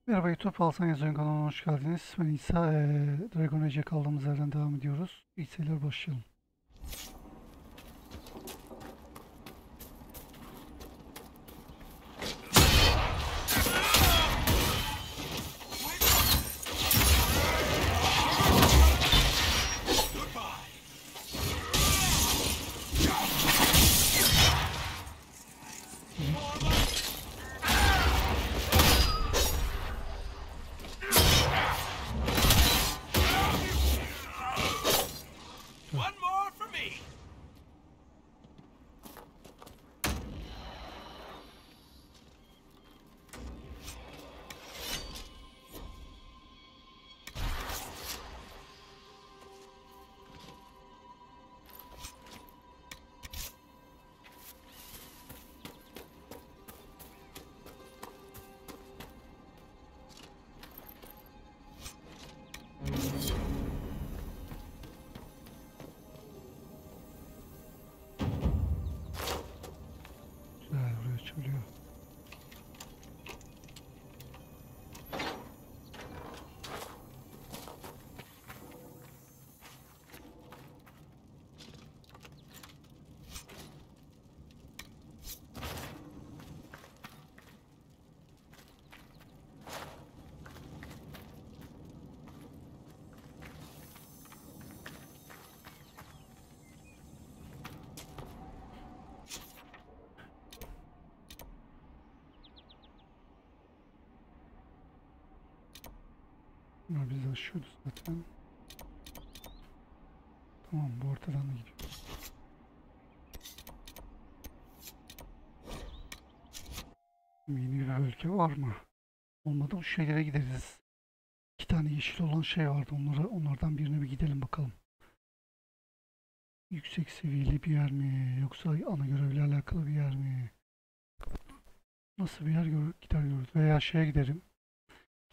Merhaba YouTube, ALSENYAZ Oyun kanalına hoş geldiniz. Ben İsa. Dragon Age'e kaldığımız yerden devam ediyoruz. İyi seyirler, başlayalım. Buraya çölüyor. Bunlar bizi aşıyordu zaten. Tamam, bu ortadan da gidiyor. Yeni bir bölge var mı? Olmadı, bu şeylere gideriz. İki tane yeşil olan şey vardı. Onlardan birine bir gidelim bakalım. Yüksek seviyeli bir yer mi? Yoksa ana görevle alakalı bir yer mi? Nasıl bir yer gider görürüz. Veya şeye giderim.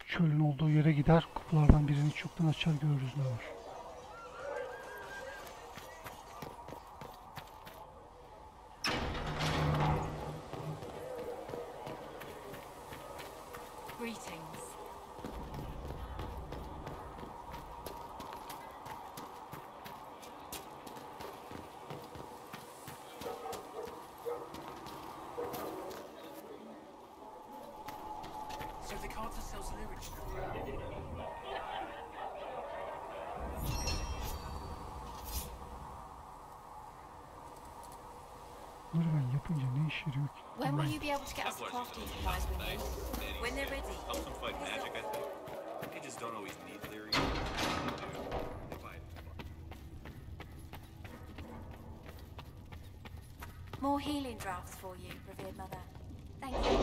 Çölün olduğu yere gider. Kutulardan birini çoktan açar, görürüz ne var. Greetings. So the Carter sells an original. Bunları ben yapınca ne işe yarıyor ki? When will you be able to get us the crafting supplies we need? When they're ready. Helps them fight magic, I think. Mages don't always need theory. They buy it. More healing drafts for you, revered mother. Thank you.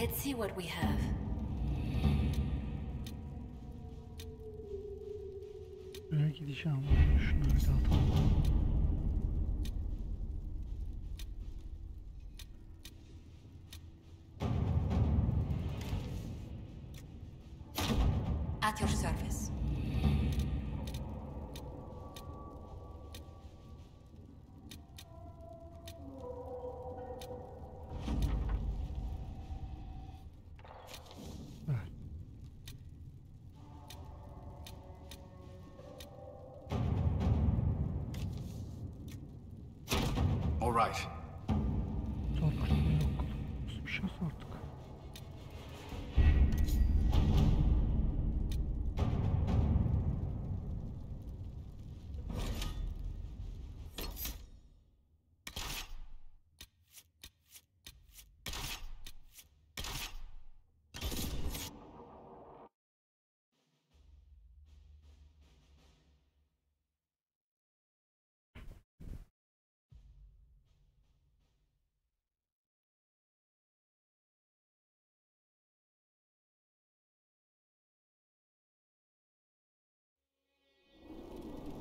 Let's see what we have. Buraya gideceğim. Şunları bir dağıtalım. At your service. Ver. All right. Sormak yok. Nasıl bir şey sorduk?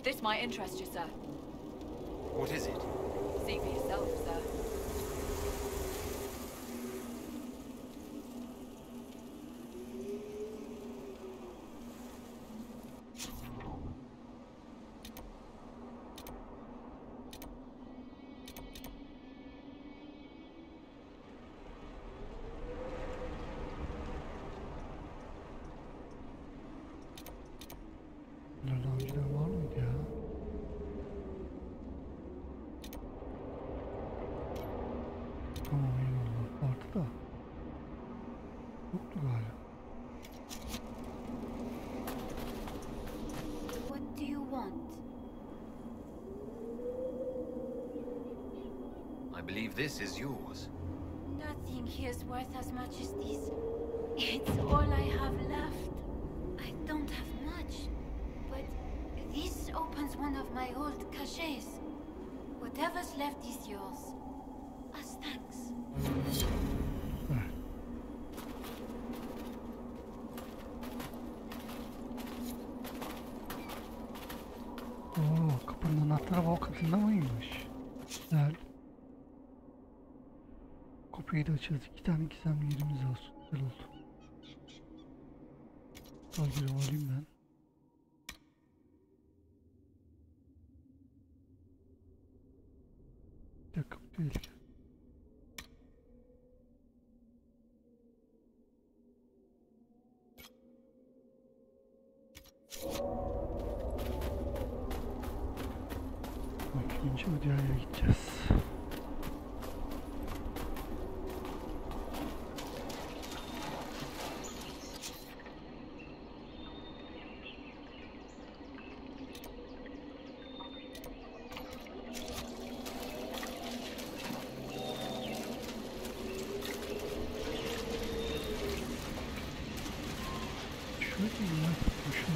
This might interest you, sir. What is it? See for yourself, sir. Bunlar daha önceden var mıydı ya? Tamam eyvallah. Vardı da. Yoktu galiba. What do you want? I believe this is yours. Nothing here's worth as much as this. It's all I have left. I don't have much, but this opens one of my old caches. Whatever's left is yours. As thanks. Evet. Oo, kapının anahtarı bu katında mıymış? Güzel. Kapıyı da açacağız. 2 tane gizemli yerimiz var. Güzel oldu. Al bir alayım ben. Bir dakika bu değil. İkinci odaya gideceğiz. Şöyle bir yer tutmuşum.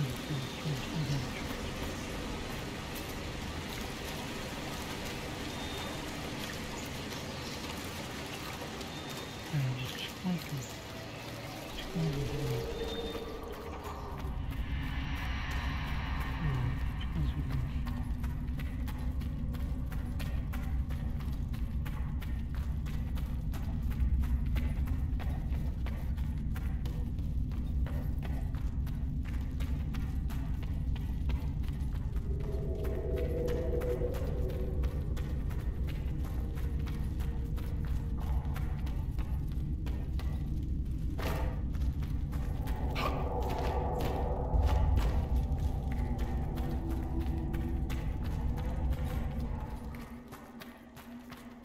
Çıkmaz mı? Çıkmaz mı? Çıkmaz mı?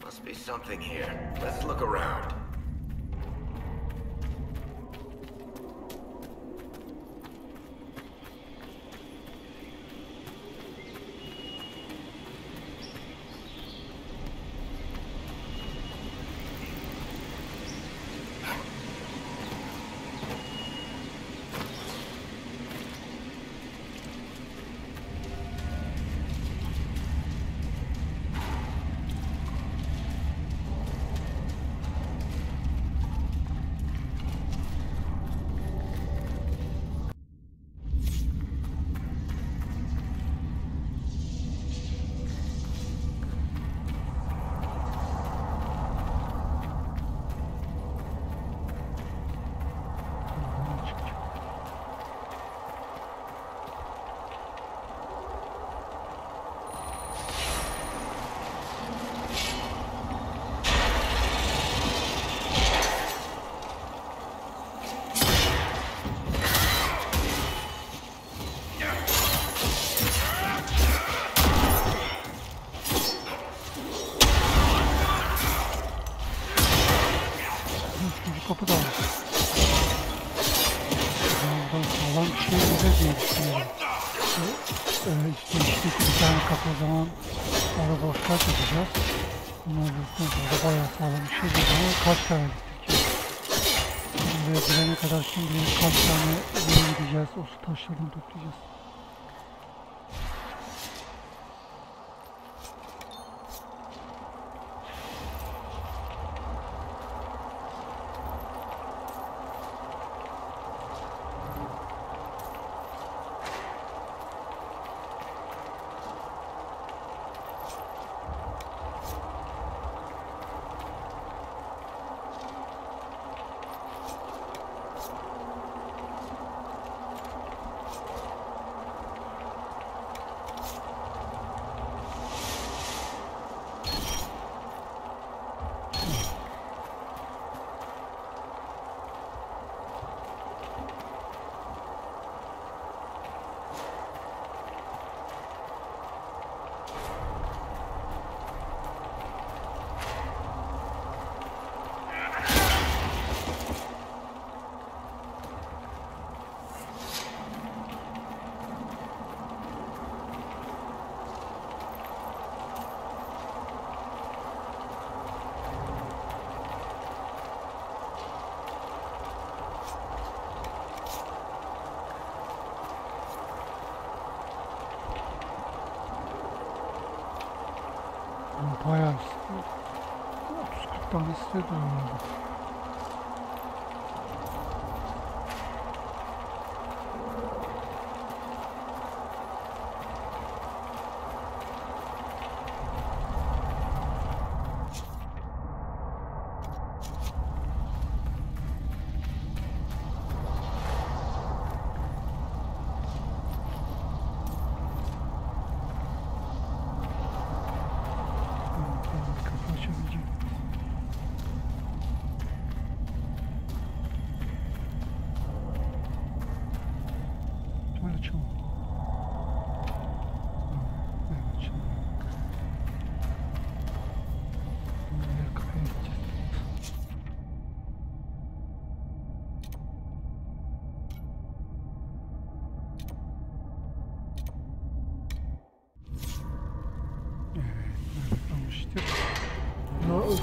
Must be something here. Let's look around. Kapı da var. Buradan sağlam bir şey olacak diye düşünüyorum. İşte bir tane kapı o zaman orada boşluğa çekeceğiz. Bunu öldürdükten sonra bayağı sağlam bir şey değil ama kaç tane gittik ki? Buraya girene kadar şimdi kaç tane yere gideceğiz, o su taşlarını toplayacağız. 4 tane istiyordu herhalde.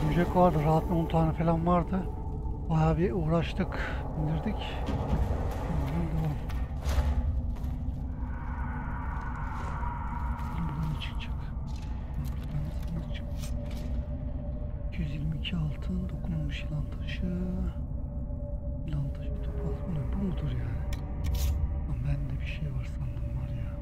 Örümcek vardı, rahat 10 tane falan vardı. Bayağı bir uğraştık, indirdik. Devam. Buradan ne çıkacak? Buradan ne çıkacak? 222 altın, dokunulmuş yılan taşı. Yılan taşı, topal. Bu mudur yani? Lan bende bir şey var sandım var ya.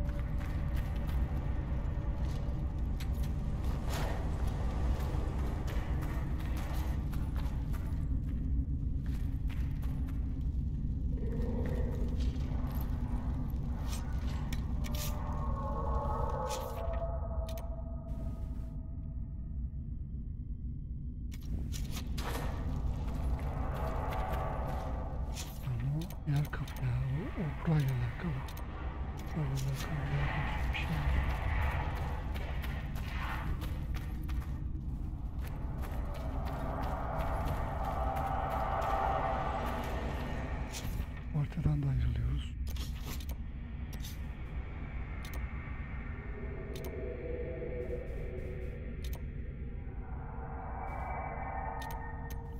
Yer kapı ya, o burayla alakalı. Burayla alakalı bir şey var. Ortadan da ayrılıyoruz.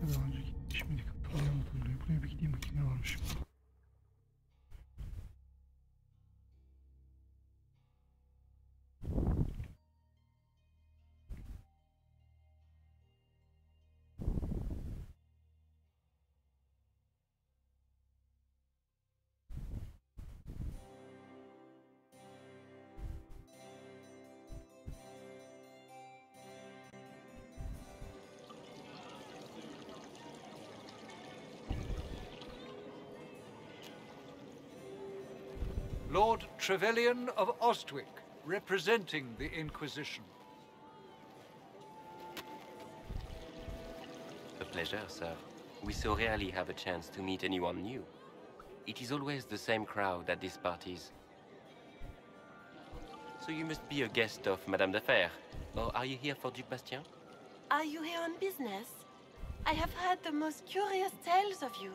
Daha önce gitmiş miydik? Hatırlayamadım buraya. Buraya bir gideyim bakayım ne varmış. Lord Trevelyan of Ostwick, representing the Inquisition. A pleasure, sir. We so rarely have a chance to meet anyone new. It is always the same crowd at these parties. So you must be a guest of Madame de Fer. Or are you here for Duc Bastien? Are you here on business? I have heard the most curious tales of you.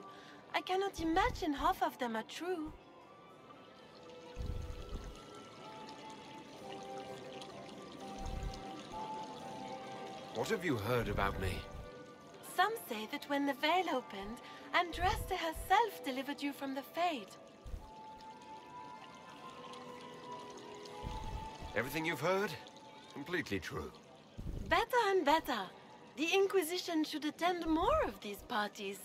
I cannot imagine half of them are true. What have you heard about me? Some say that when the veil opened, Andraste herself delivered you from the Fade. Everything you've heard? Completely true. Better and better. The Inquisition should attend more of these parties.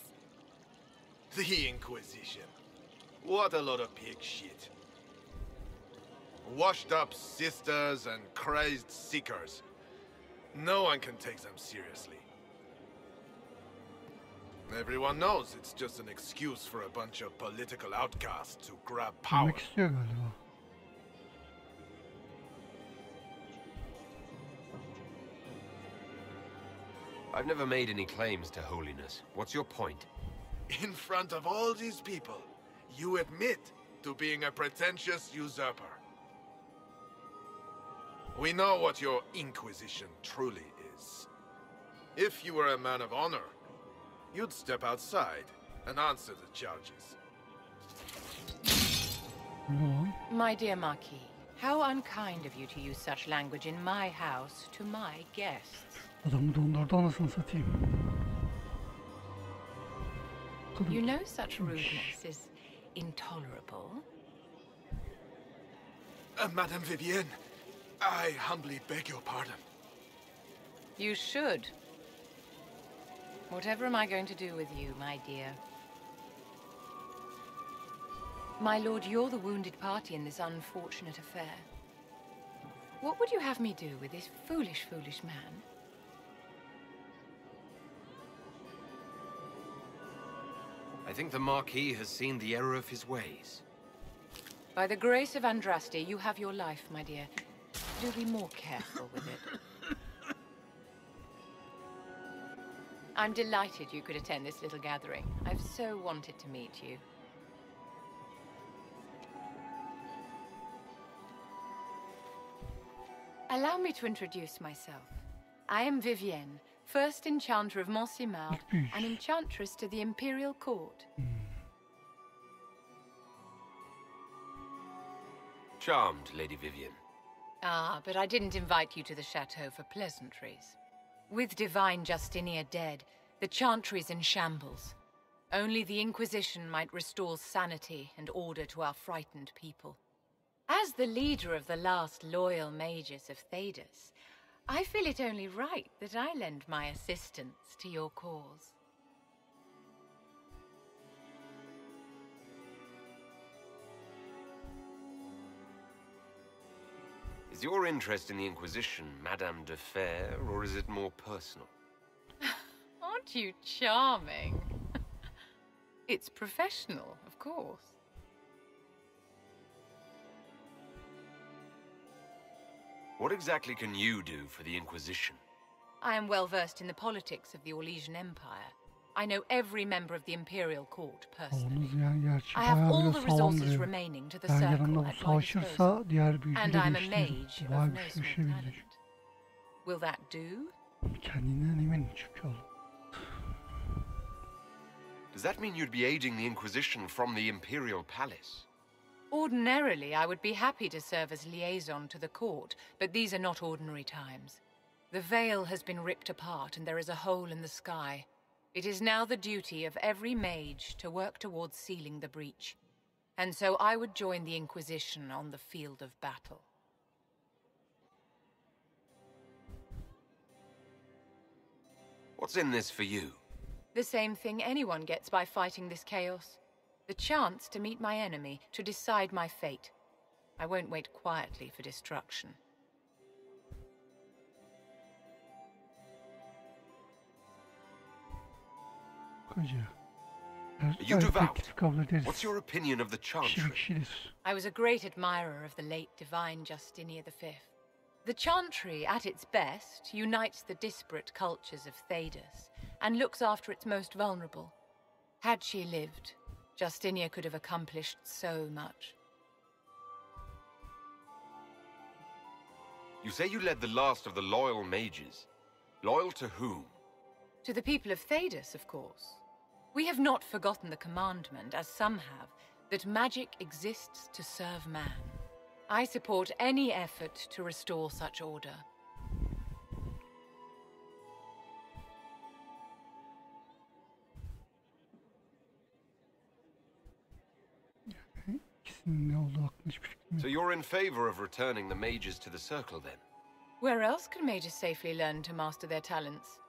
The Inquisition. What a lot of pig shit. Washed up sisters and crazed seekers. No one can take them seriously. Everyone knows it's just an excuse for a bunch of political outcasts to grab power. Demek istiyor galiba. I've never made any claims to holiness. What's your point? In front of all these people, you admit to being a pretentious usurper. We know what your Inquisition truly is. If you were a man of honor, you'd step outside and answer the charges. My dear Marquis, how unkind of you to use such language in my house to my guests. Adamı dondurdu anasını satayım. You know such rudeness is intolerable. Madame Vivienne, I humbly beg your pardon. You should. Whatever am I going to do with you, my dear? My lord, you're the wounded party in this unfortunate affair. What would you have me do with this foolish, foolish man? I think the Marquis has seen the error of his ways. By the grace of Andraste, you have your life, my dear. Do be more careful with it. I'm delighted you could attend this little gathering. I've so wanted to meet you. Allow me to introduce myself. I am Vivienne, first enchanter of Montsimard, and enchantress to the Imperial Court. Charmed, Lady Vivienne. Ah, but I didn't invite you to the chateau for pleasantries. With divine Justinia dead, the chantry's in shambles. Only the Inquisition might restore sanity and order to our frightened people. As the leader of the last loyal mages of Thedas, I feel it only right that I lend my assistance to your cause. Is your interest in the Inquisition Madame de Fer, or is it more personal? Aren't you charming? It's professional, of course. What exactly can you do for the Inquisition? I am well versed in the politics of the Orlesian Empire. I know every member of the Imperial Court personally. I have all the resources remaining to the circle at my disposal. And I'm a mage of no small talent. Will that do? Kendinden emin çünkü oğlum. Does that mean you'd be aiding the Inquisition from the Imperial Palace? Ordinarily, I would be happy to serve as liaison to the court, but these are not ordinary times. The veil has been ripped apart and there is a hole in the sky. It is now the duty of every mage to work towards sealing the breach. And so I would join the Inquisition on the field of battle. What's in this for you? The same thing anyone gets by fighting this chaos. The chance to meet my enemy, to decide my fate. I won't wait quietly for destruction. You devout. What's your opinion of the Chantry? I was a great admirer of the late divine Justinia V. The Chantry, at its best, unites the disparate cultures of Thedas and looks after its most vulnerable. Had she lived, Justinia could have accomplished so much. You say you led the last of the loyal mages. Loyal to whom? To the people of Thedas, of course. We have not forgotten the commandment, as some have, that magic exists to serve man. I support any effort to restore such order. So you're in favor of returning the mages to the circle, then? Where else can mages safely learn to master their talents?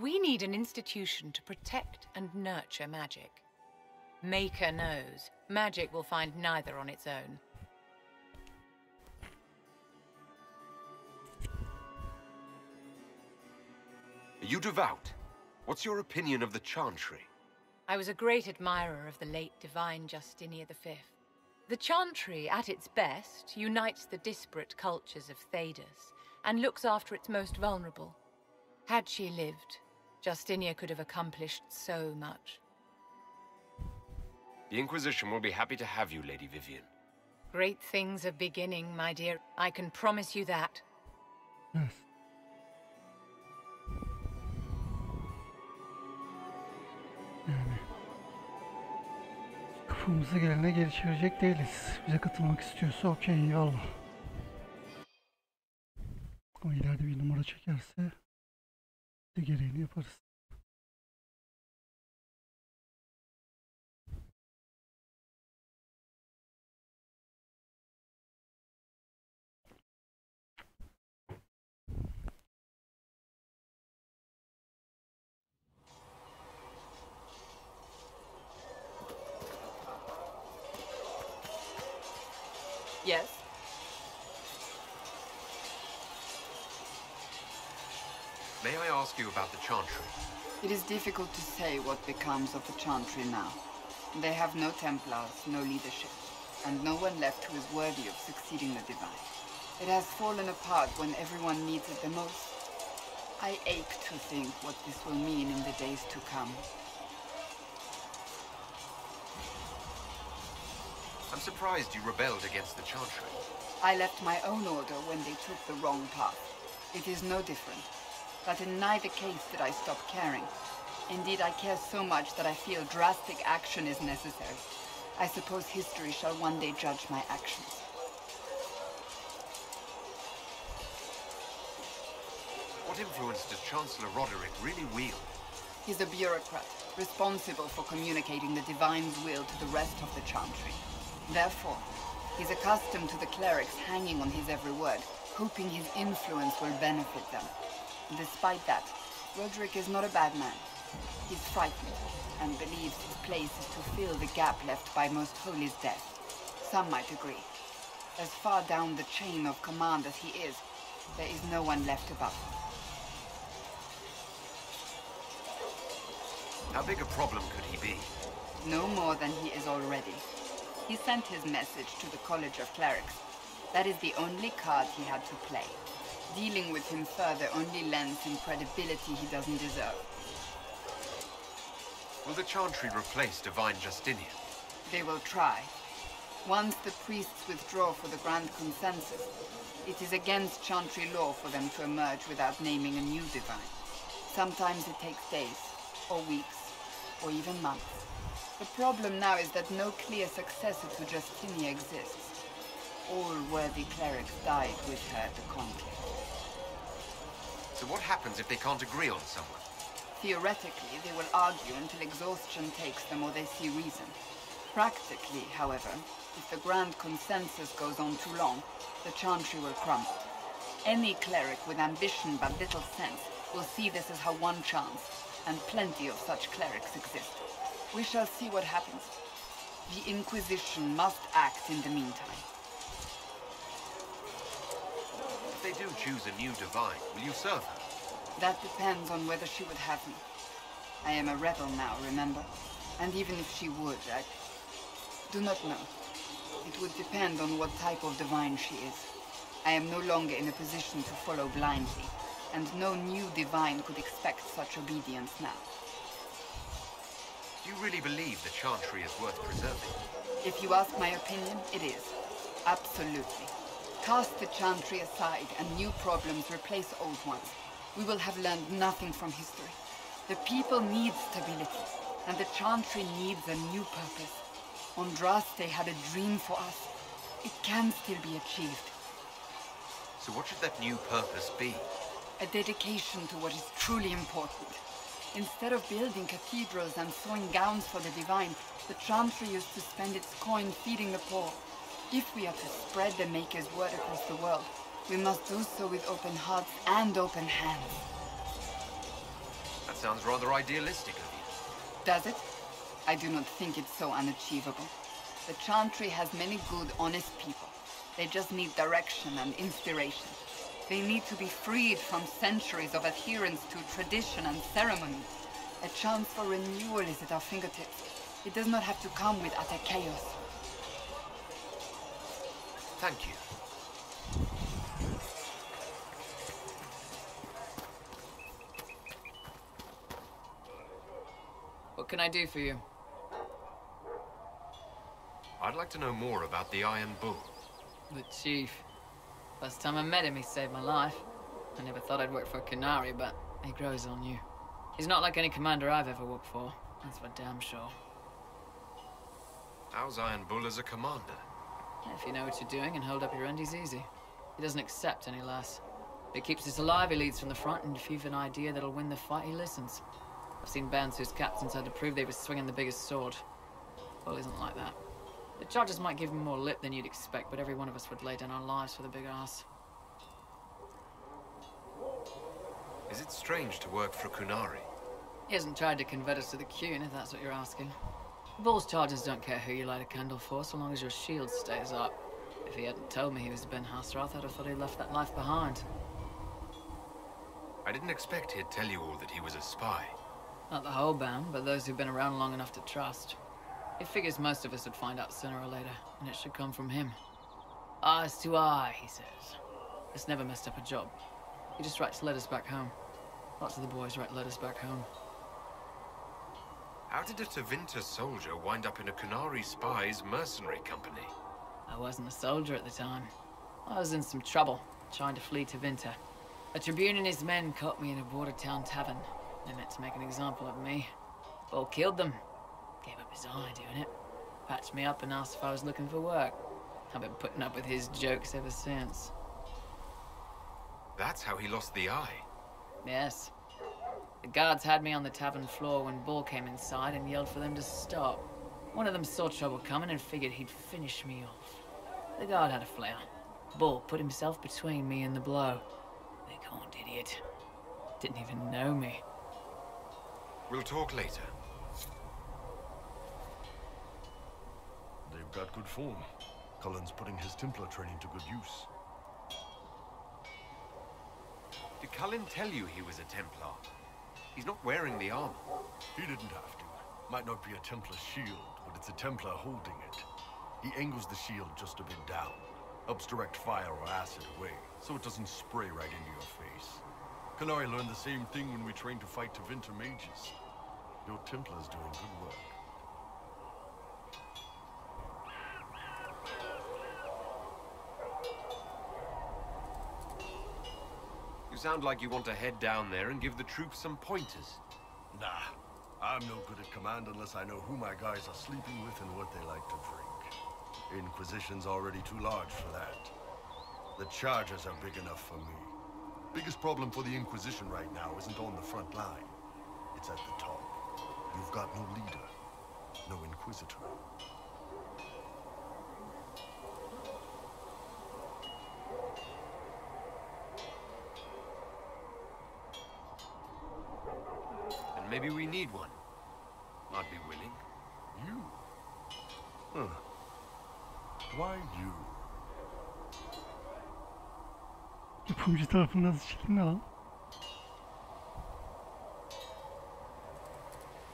We need an institution to protect and nurture magic. Maker knows, magic will find neither on its own. Are you devout? What's your opinion of the Chantry? I was a great admirer of the late divine Justinia V. The Chantry, at its best, unites the disparate cultures of Thedas and looks after its most vulnerable. Had she lived, Justinia could have accomplished so much. The Inquisition will be happy to have you, Lady Vivienne. Great things are beginning, my dear. I can promise you that. Yes. Yani kafamızı gelene geri çevirecek değiliz. Bize katılmak istiyorsa okey, eyvallah. Ama ileride bir numara çekerse de gereğini yaparız. Yes? May I ask you about the Chantry? It is difficult to say what becomes of the Chantry now. They have no Templars, no leadership, and no one left who is worthy of succeeding the Divine. It has fallen apart when everyone needs it the most. I ache to think what this will mean in the days to come. I'm surprised you rebelled against the Chantry. I left my own order when they took the wrong path. It is no different. But in neither case did I stop caring. Indeed, I care so much that I feel drastic action is necessary. I suppose history shall one day judge my actions. What influence does Chancellor Roderick really wield? He's a bureaucrat, responsible for communicating the Divine's will to the rest of the Chantry. Therefore, he's accustomed to the clerics hanging on his every word, hoping his influence will benefit them. Despite that, Roderick is not a bad man. He's frightened, and believes his place is to fill the gap left by Most Holy's death. Some might agree. As far down the chain of command as he is, there is no one left above him. How big a problem could he be? No more than he is already. He sent his message to the College of Clerics. That is the only card he had to play. Dealing with him further only lends him credibility he doesn't deserve. Will the Chantry replace Divine Justinian? They will try. Once the priests withdraw for the Grand Consensus, it is against Chantry law for them to emerge without naming a new Divine. Sometimes it takes days, or weeks, or even months. The problem now is that no clear successor to Justinia exists. All worthy clerics died with her at the conclave. So what happens if they can't agree on someone? Theoretically, they will argue until exhaustion takes them or they see reason. Practically, however, if the Grand Consensus goes on too long, the Chantry will crumble. Any cleric with ambition but little sense will see this as her one chance, and plenty of such clerics exist. We shall see what happens. The Inquisition must act in the meantime. If they do choose a new Divine, will you serve her? That depends on whether she would have me. I am a rebel now, remember? And even if she would, I do not know. It would depend on what type of Divine she is. I am no longer in a position to follow blindly, and no new Divine could expect such obedience now. Do you really believe the Chantry is worth preserving? If you ask my opinion, it is. Absolutely. Cast the Chantry aside and new problems replace old ones. We will have learned nothing from history. The people need stability, and the Chantry needs a new purpose. Andraste had a dream for us. It can still be achieved. So what should that new purpose be? A dedication to what is truly important. Instead of building cathedrals and sewing gowns for the Divine, the Chantry used to spend its coin feeding the poor. If we are to spread the Maker's word across the world, we must do so with open hearts and open hands. That sounds rather idealistic of you. Does it? I do not think it's so unachievable. The Chantry has many good, honest people. They just need direction and inspiration. They need to be freed from centuries of adherence to tradition and ceremony. A chance for renewal is at our fingertips. It does not have to come with utter chaos. Thank you. What can I do for you? I'd like to know more about the Iron Bull. The Chief. Last time I met him, he saved my life. I never thought I'd work for Canary, but he grows on you. He's not like any commander I've ever worked for. That's for damn sure. How's Iron Bull as a commander? If you know what you're doing and hold up your end, he's easy. He doesn't accept any less. If he keeps us alive, he leads from the front, and if you've an idea that'll win the fight, he listens. I've seen bands whose captains had to prove they were swinging the biggest sword. Bull isn't like that. The charges might give him more lip than you'd expect, but every one of us would lay down our lives for the big ass. Is it strange to work for Kunari? He hasn't tried to convert us to the Qun, if that's what you're asking. Bull's charges don't care who you light a candle for, so long as your shield stays up. If he hadn't told me he was Ben Hasrath, I'd have thought he left that life behind. I didn't expect he'd tell you all that he was a spy. Not the whole band, but those who've been around long enough to trust. It figures most of us would find out sooner or later, and it should come from him. Eyes to eye, he says. It's never messed up a job. He just writes letters back home. Lots of the boys write letters back home. How did a Tevinter soldier wind up in a Qunari spy's mercenary company? I wasn't a soldier at the time. I was in some trouble, trying to flee Tevinter. A tribune and his men caught me in a border town tavern. They meant to make an example of me. Bull killed them. Gave up his eye doing it. Patched me up and asked if I was looking for work. I've been putting up with his jokes ever since. That's how he lost the eye. Yes. The guards had me on the tavern floor when Bull came inside and yelled for them to stop. One of them saw trouble coming and figured he'd finish me off. The guard had a flare. Bull put himself between me and the blow. Bighorned idiot. Didn't even know me. We'll talk later. They've got good form. Cullen's putting his Templar training to good use. Did Cullen tell you he was a Templar? He's not wearing the armor. He didn't have to. Might not be a Templar shield, but it's a Templar holding it. He angles the shield just a bit down. Helps direct fire or acid away, so it doesn't spray right into your face. Qunari learned the same thing when we trained to fight Tevinter mages. Your Templar's doing good work. You sound like you want to head down there and give the troops some pointers. Nah, I'm no good at command unless I know who my guys are sleeping with and what they like to drink. Inquisition's already too large for that. The charges are big enough for me. Biggest problem for the Inquisition right now isn't on the front line. It's at the top. You've got no leader, no Inquisitor. And maybe we need one. I'd be willing. You? Huh. Why you? Yapımcı tarafından seçildi ne lan?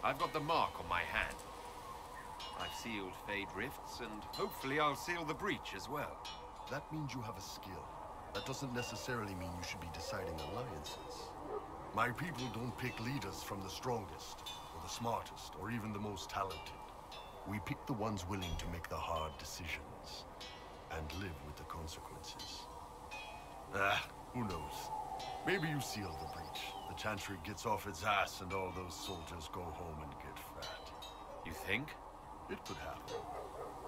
I've got the mark on my hand. I've sealed Fade Rifts, and hopefully I'll seal the breach as well. That means you have a skill. That doesn't necessarily mean you should be deciding alliances. My people don't pick leaders from the strongest, or the smartest, or even the most talented. We pick the ones willing to make the hard decisions, and live with the consequences. Who knows? Maybe you seal the breach. The Chantry gets off its ass and all those soldiers go home and get fat. You think? It could happen.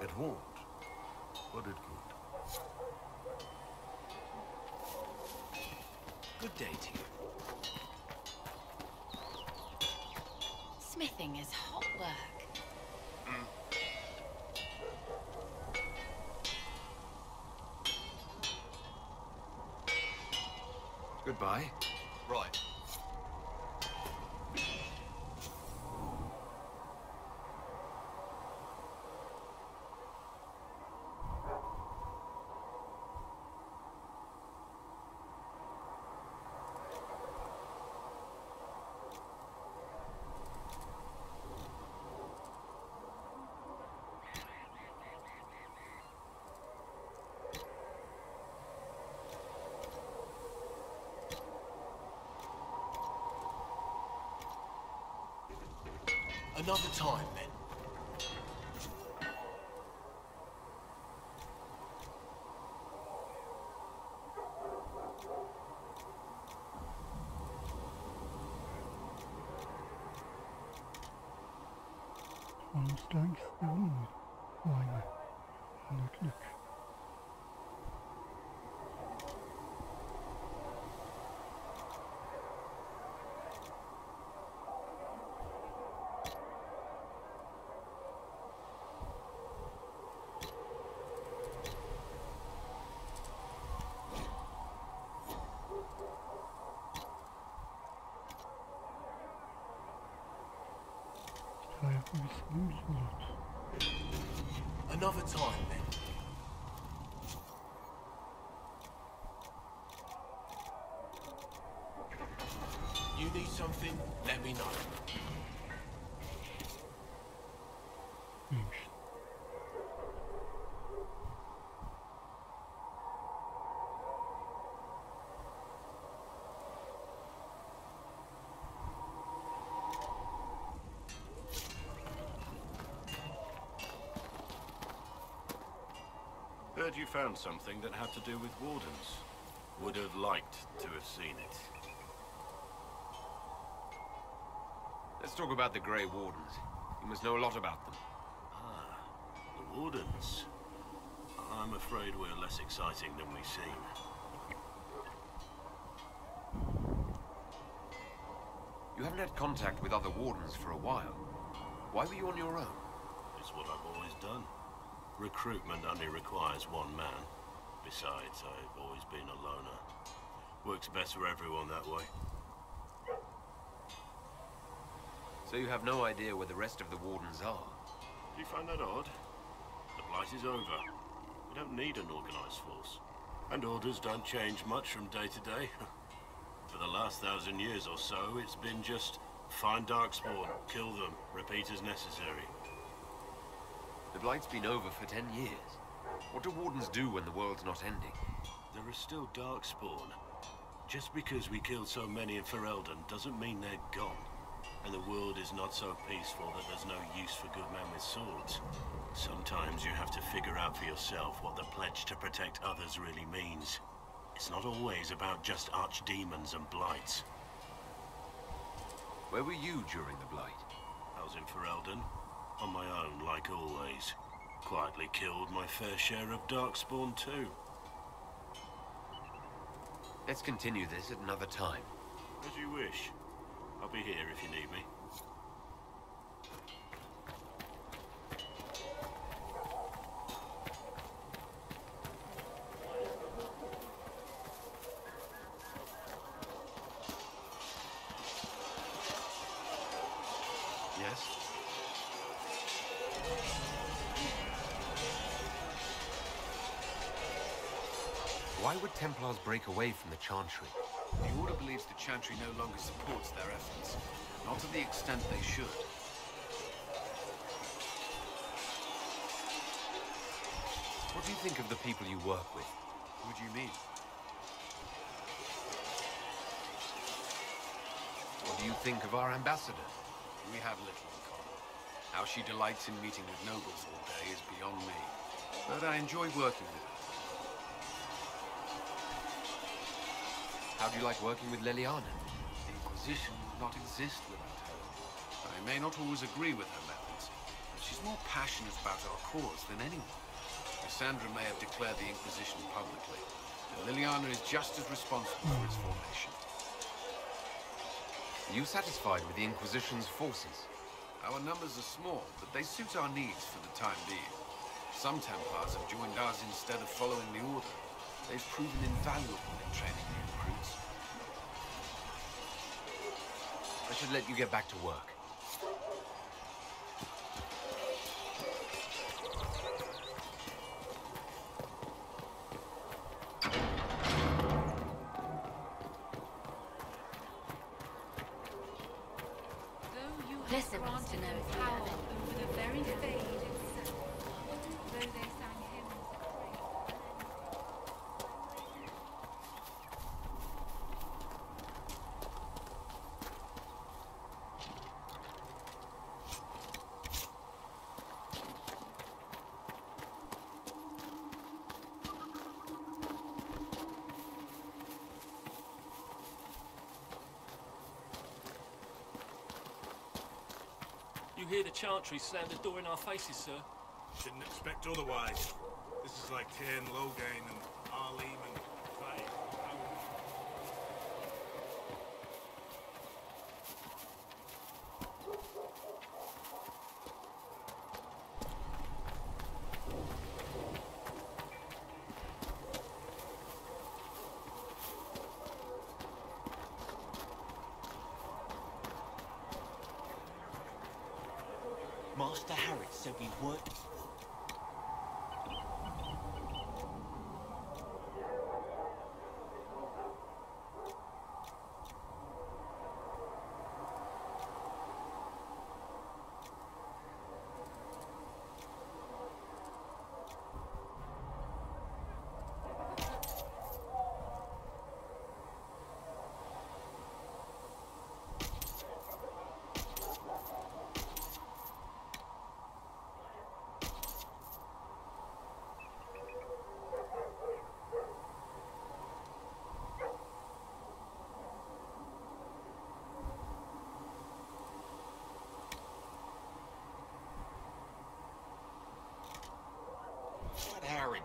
It won't, but it could. Good day to you. Smithing is hot work. Goodbye. Right. Another time, then. Anlıklı hangisi de bu mu? Vay be. Anlıklık. Another time, then. you need something, let me know. Neymiş? Heard you found something that had to do with wardens. Would have liked to have seen it. Let's talk about the Grey Wardens. You must know a lot about them. Ah, the wardens. I'm afraid we're less exciting than we seem. You haven't had contact with other wardens for a while. Why were you on your own? It's what I've always done. Recruitment only requires one man. Besides, I've always been a loner. Works best for everyone that way. So you have no idea where the rest of the wardens are? Do you find that odd? The Blight is over. We don't need an organized force. And orders don't change much from day to day. For the last 1,000 years or so, it's been just find Darkspawn, kill them, repeat as necessary. The Blight's been over for 10 years. What do wardens do when the world's not ending? There is still Darkspawn. Just because we killed so many in Ferelden doesn't mean they're gone. And the world is not so peaceful that there's no use for good men with swords. Sometimes you have to figure out for yourself what the pledge to protect others really means. It's not always about just archdemons and blights. Where were you during the Blight? I was in Ferelden. On my own, like always. Quietly killed my fair share of Darkspawn too. Let's continue this at another time. As you wish. I'll be here if you need me. Yes? Why would Templars break away from the Chantry? The Order believes the Chantry no longer supports their efforts. Not to the extent they should. What do you think of the people you work with? Who do you mean? What do you think of our ambassador? We have little in common. How she delights in meeting with nobles all day is beyond me. But I enjoy working with her. How do you like working with Leliana? The Inquisition would not exist without her. I may not always agree with her methods, but she's more passionate about our cause than anyone. Cassandra may have declared the Inquisition publicly, but Liliana is just as responsible for its formation. Are you satisfied with the Inquisition's forces? Our numbers are small, but they suit our needs for the time being. Some Templars have joined us instead of following the Order. They've proven invaluable in training new recruits. I should let you get back to work. Listen, wants to know if you have over the very fade itself. Though they sang hymns of praise. You hear the Chantry slam the door in our faces, sir? Didn't expect otherwise. This is like Cairn, Logain, and Arlim and Faye. Master Harris said we would.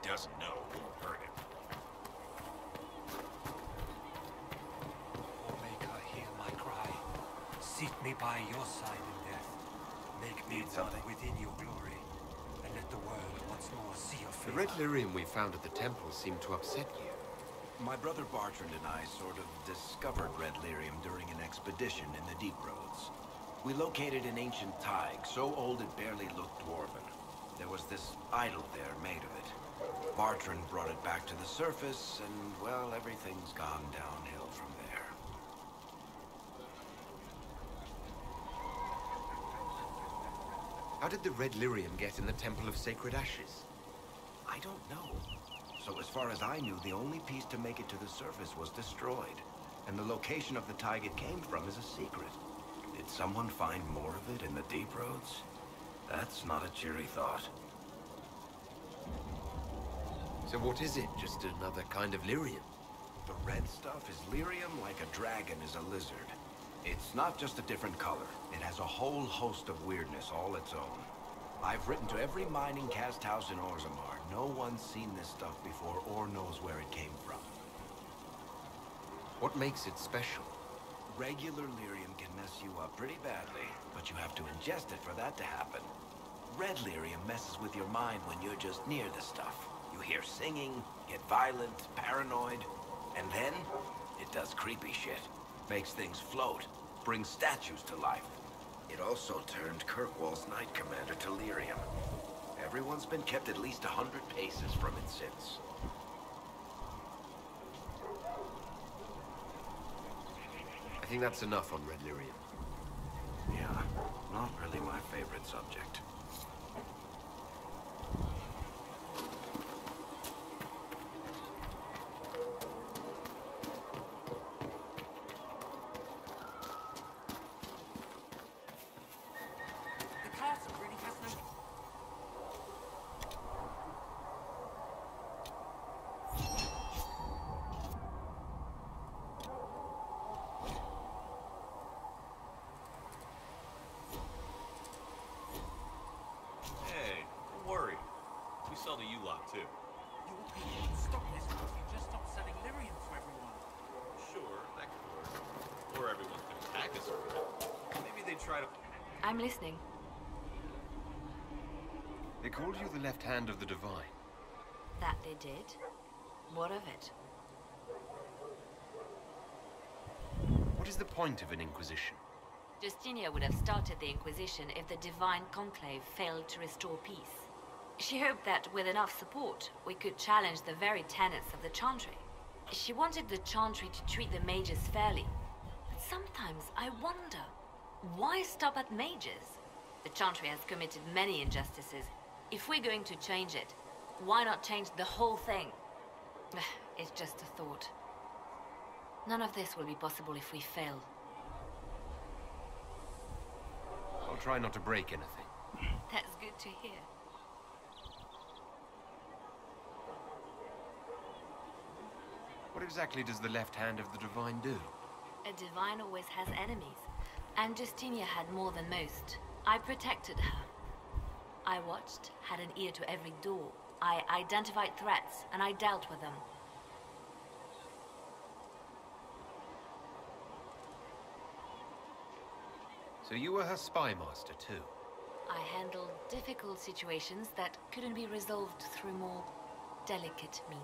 doesn't know won't hurt him. O Maker, hear my cry. Seat me by your side in death. Make me one within your glory, and let the world once more see your The favor. red lyrium we found at the temple seemed to upset you. My brother Bartrand and I sort of discovered red lyrium during an expedition in the deep roads. We located an ancient thaig, so old it barely looked dwarven. There was this idol there made of it. Bartrand brought it back to the surface, and, well, everything's gone downhill from there. How did the red lyrium get in the Temple of Sacred Ashes? I don't know. So as far as I knew, the only piece to make it to the surface was destroyed. And the location of the thaig it came from is a secret. Did someone find more of it in the deep roads? That's not a cheery thought. So what is it? Just another kind of lyrium? The red stuff is lyrium like a dragon is a lizard. It's not just a different color. It has a whole host of weirdness all its own. I've written to every mining cast house in Orzammar. No one's seen this stuff before or knows where it came from. What makes it special? Regular lyrium can mess you up pretty badly, but you have to ingest it for that to happen. Red lyrium messes with your mind when you're just near the stuff. You hear singing, get violent, paranoid, and then it does creepy shit. Makes things float, brings statues to life. It also turned Kirkwall's Knight Commander to lyrium. Everyone's been kept at least 100 paces from it since. I think that's enough on red lyrium. Yeah, not really my favorite subject. The castle really has no... Hey, don't worry. We saw the U-Lock too. Your people would stop this if you just stop selling lyrium to everyone. Sure, that could work. Or everyone's gonna attack us for it. Maybe they try to... I'm listening. They called you the left hand of the divine. That they did. What of it? What is the point of an inquisition? Justinia would have started the Inquisition if the Divine Conclave failed to restore peace. She hoped that with enough support, we could challenge the very tenets of the Chantry. She wanted the Chantry to treat the mages fairly. But sometimes I wonder, why stop at mages? The Chantry has committed many injustices. If we're going to change it, why not change the whole thing? It's just a thought. None of this will be possible if we fail. I'll try not to break anything. That's good to hear. What exactly does the left hand of the divine do? A divine always has enemies, and Justinia had more than most. I protected her. I watched, had an ear to every door. I identified threats, and I dealt with them. So you were her spy master too? I handled difficult situations that couldn't be resolved through more delicate means.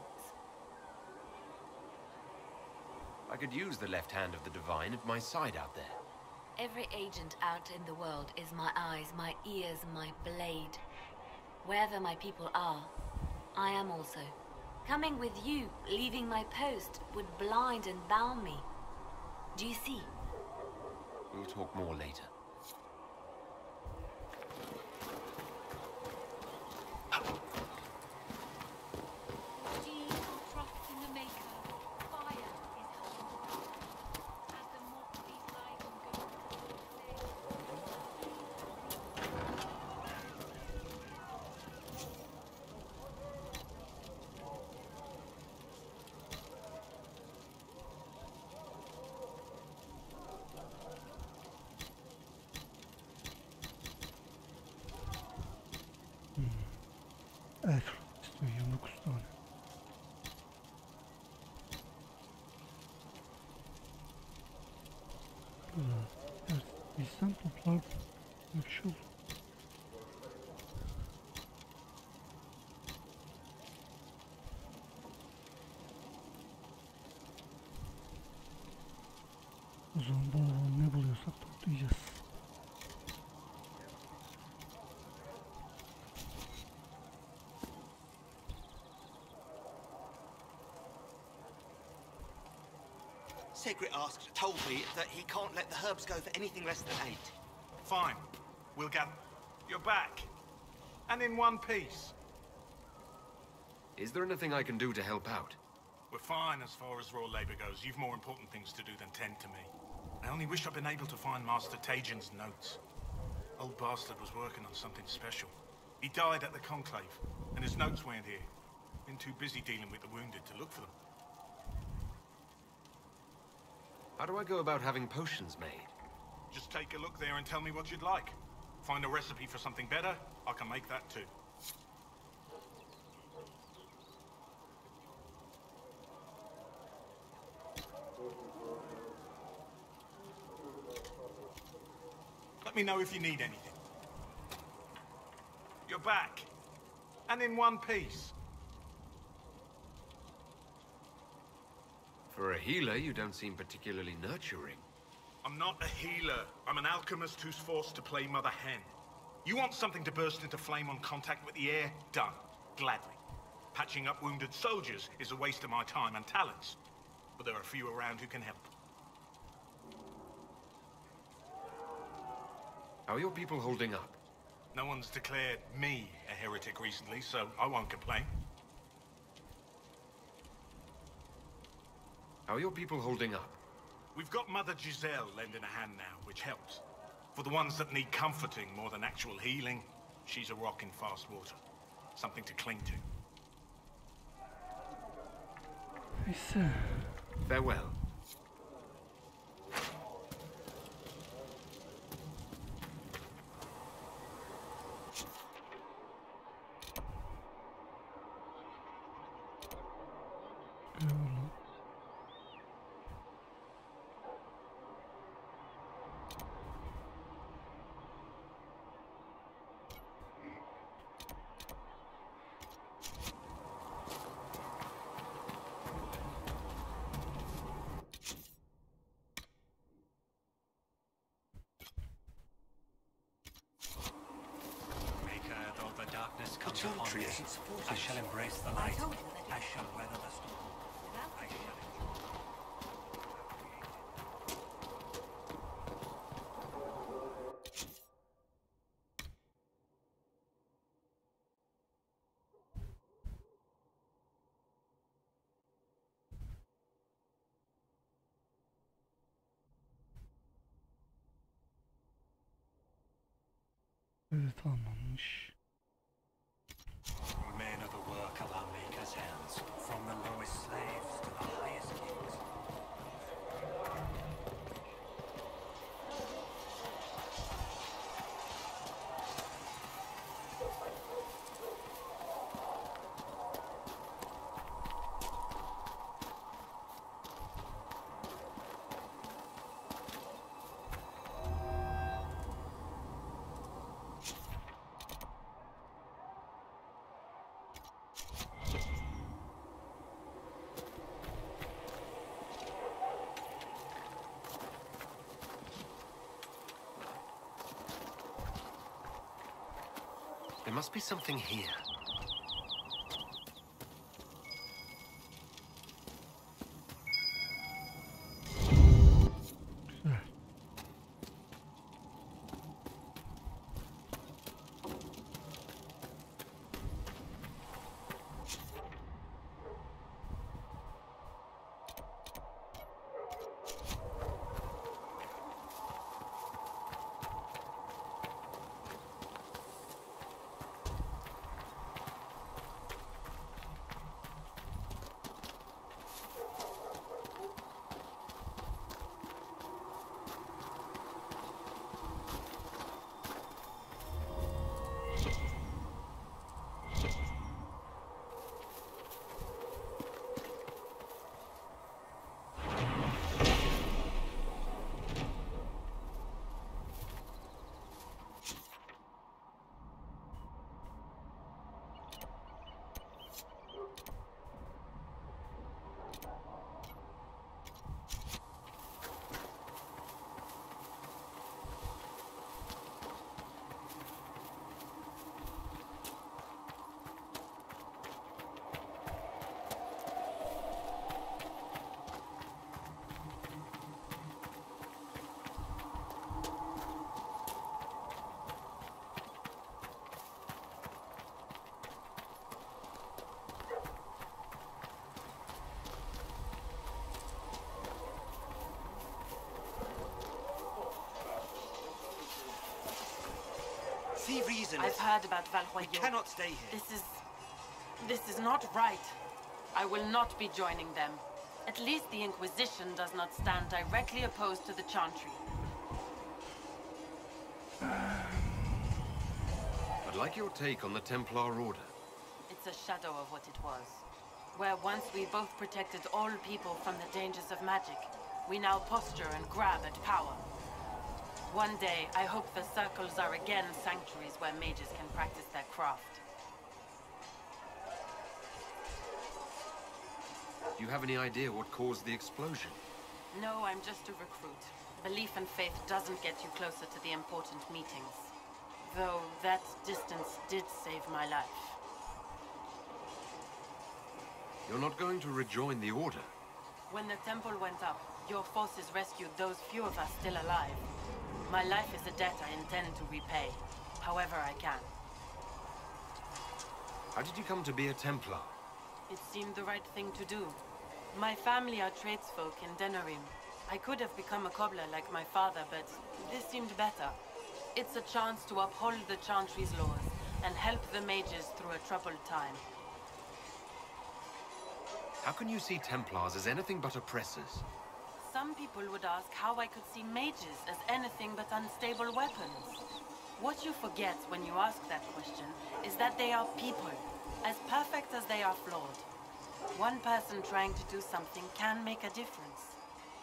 I could use the left hand of the divine at my side out there. Every agent out in the world is my eyes, my ears, my blade. Wherever my people are, I am also. Coming with you, leaving my post, would blind and bound me. Do you see? We'll talk more later. Evet, istiyorum. 9 tane. Güzel. Evet, bilsem toplar bir şey olur. O zaman bol bol ne buluyorsak toplayacağız. Secret Asked told me that he can't let the herbs go for anything less than 8. Fine. We'll get... You're back. And in one piece. Is there anything I can do to help out? We're fine as far as raw labor goes. You've more important things to do than tend to me. I only wish I'd been able to find Master Tajin's notes. Old bastard was working on something special. He died at the Conclave, and his notes weren't here. Been too busy dealing with the wounded to look for them. How do I go about having potions made? Just take a look there and tell me what you'd like. Find a recipe for something better, I can make that too. Let me know if you need anything. You're back. And in one piece. For a healer, you don't seem particularly nurturing. I'm not a healer. I'm an alchemist who's forced to play Mother Hen. You want something to burst into flame on contact with the air? Done. Gladly. Patching up wounded soldiers is a waste of my time and talents. But there are a few around who can help. How are your people holding up? No one's declared me a heretic recently, so I won't complain. How are your people holding up? We've got Mother Giselle lending a hand now, which helps. For the ones that need comforting more than actual healing, she's a rock in fast water. Something to cling to. Neyse. Farewell. Chantry isn't supported. I shall embrace the light. I shall weather the storm. I shall Evet, tamamlanmış. Men are the work of our Maker's hands, from the lowest slaves to the highest kings. There must be something here. The reason I've is... heard about Valroyo. We cannot stay here. This is not right. I will not be joining them. At least the Inquisition does not stand directly opposed to the Chantry. I'd like your take on the Templar Order. It's a shadow of what it was. Where once we both protected all people from the dangers of magic, we now posture and grab at power. One day, I hope the circles are again sanctuaries where mages can practice their craft. Do you have any idea what caused the explosion? No, I'm just a recruit. Belief and faith doesn't get you closer to the important meetings. Though that distance did save my life. You're not going to rejoin the Order? When the temple went up, your forces rescued those few of us still alive. My life is a debt I intend to repay, however I can. How did you come to be a Templar? It seemed the right thing to do. My family are tradesfolk in Denerim. I could have become a cobbler like my father, but this seemed better. It's a chance to uphold the Chantry's laws and help the mages through a troubled time. How can you see Templars as anything but oppressors? Some people would ask how I could see mages as anything but unstable weapons. What you forget when you ask that question is that they are people, as perfect as they are flawed. One person trying to do something can make a difference.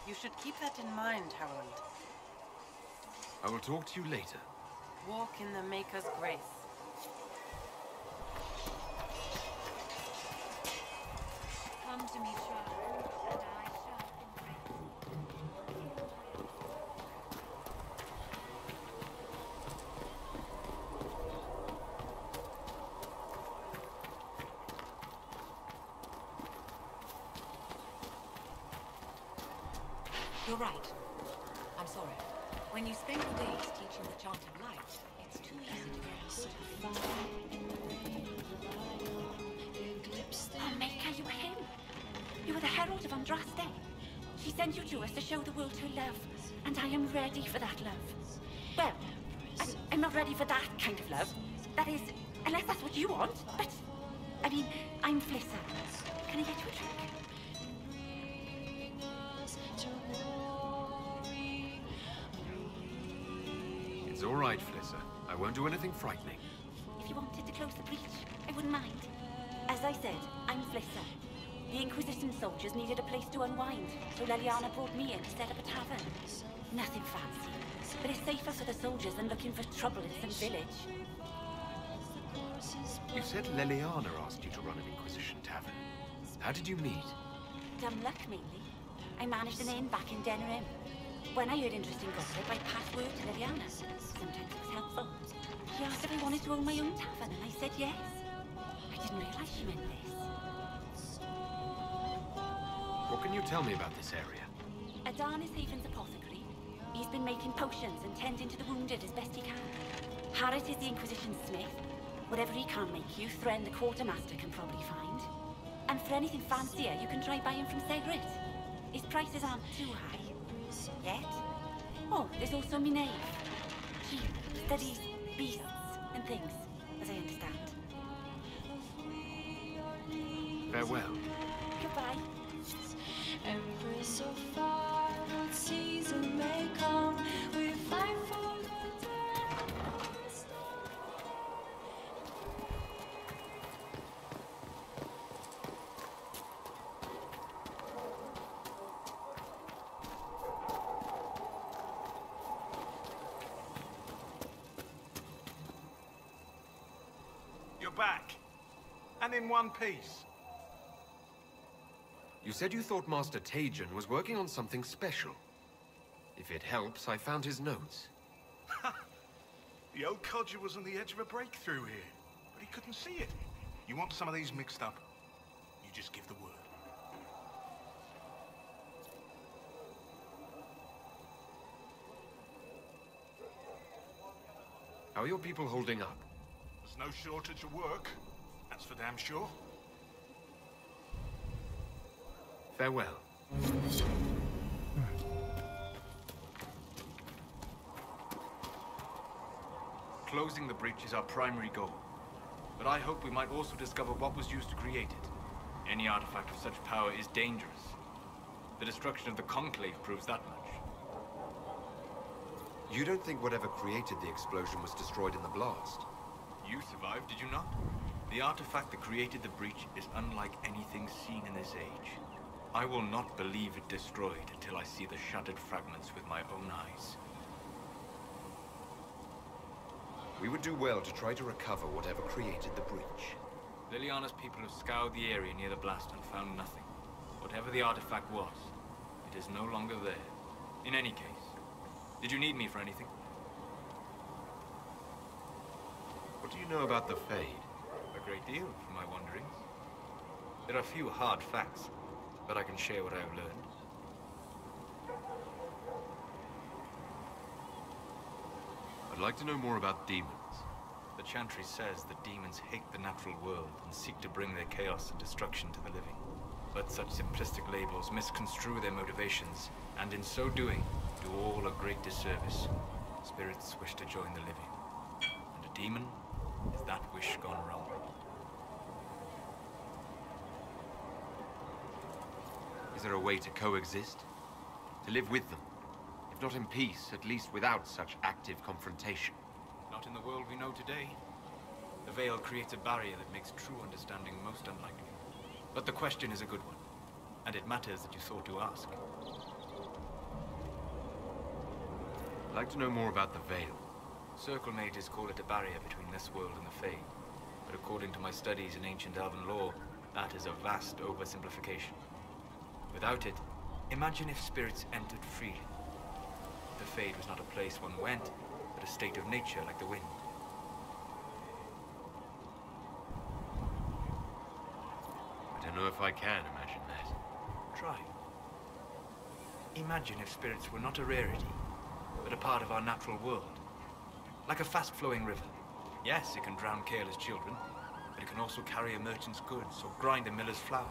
You should keep that in mind, Harold. I will talk to you later. Walk in the Maker's grace. Come to me, child, and I shall embrace You're right. I'm sorry. When you spend your days teaching the chant of light, it's too easy to get lost. Oh, Maker, you were him. You were the herald of Andraste. She sent you to us to show the world her love, and I am ready for that love. Well, I'm not ready for that kind of love. That is, unless that's what you want. But, I mean, I'm Flissa. Can I get you a drink? It's all right, Flissa. I won't do anything frightening. If you wanted to close the breach, I wouldn't mind. As I said, I'm Flissa. The Inquisition soldiers needed a place to unwind, so Leliana brought me in to set up a tavern. Nothing fancy, but it's safer for the soldiers than looking for trouble in some village. You said Leliana asked you to run an Inquisition tavern. How did you meet? Dumb luck, mainly. I managed an inn back in Denerim. When I heard interesting gossip, I passed word to Leliana. Sometimes it was helpful. She asked if I wanted to own my own tavern, and I said yes. I didn't realize she meant this. What can you tell me about this area? Adan is Haven's apothecary. He's been making potions and tending to the wounded as best he can. Harriet is the Inquisition smith. Whatever he can't make you, Thren the quartermaster can probably find. And for anything fancier, you can try buying from Segret. His prices aren't too high. Yet. Oh, there's also Minave. She studies beasts and things, as I understand. Farewell. Goodbye. Ever so far, what season may come, we fight for the darkness. You're back. And in one piece. You said you thought Master Tajan was working on something special. If it helps, I found his notes. The old codger was on the edge of a breakthrough here, but he couldn't see it. You want some of these mixed up? You just give the word. How are your people holding up? There's no shortage of work. That's for damn sure. Farewell. Closing the breach is our primary goal. But I hope we might also discover what was used to create it. Any artifact of such power is dangerous. The destruction of the Conclave proves that much. You don't think whatever created the explosion was destroyed in the blast? You survived, did you not? The artifact that created the breach is unlike anything seen in this age. I will not believe it destroyed until I see the shattered fragments with my own eyes. We would do well to try to recover whatever created the breach. Liliana's people have scoured the area near the blast and found nothing. Whatever the artifact was, it is no longer there. In any case, did you need me for anything? What do you know about the Fade? A great deal from my wanderings. There are few hard facts, but I can share what I have learned. I'd like to know more about demons. The Chantry says that demons hate the natural world and seek to bring their chaos and destruction to the living. But such simplistic labels misconstrue their motivations, and in so doing, do all a great disservice. Spirits wish to join the living, and a demon is that wish gone wrong. Is there a way to coexist? To live with them? If not in peace, at least without such active confrontation. Not in the world we know today. The veil creates a barrier that makes true understanding most unlikely. But the question is a good one, and it matters that you thought to ask. I'd like to know more about the veil. Circle mages call it a barrier between this world and the Fade. But according to my studies in ancient elven lore, that is a vast oversimplification. Without it, imagine if spirits entered freely. The Fade was not a place one went, but a state of nature like the wind. I don't know if I can imagine that. Try. Imagine if spirits were not a rarity, but a part of our natural world. Like a fast-flowing river. Yes, it can drown careless children, but it can also carry a merchant's goods or grind a miller's flour.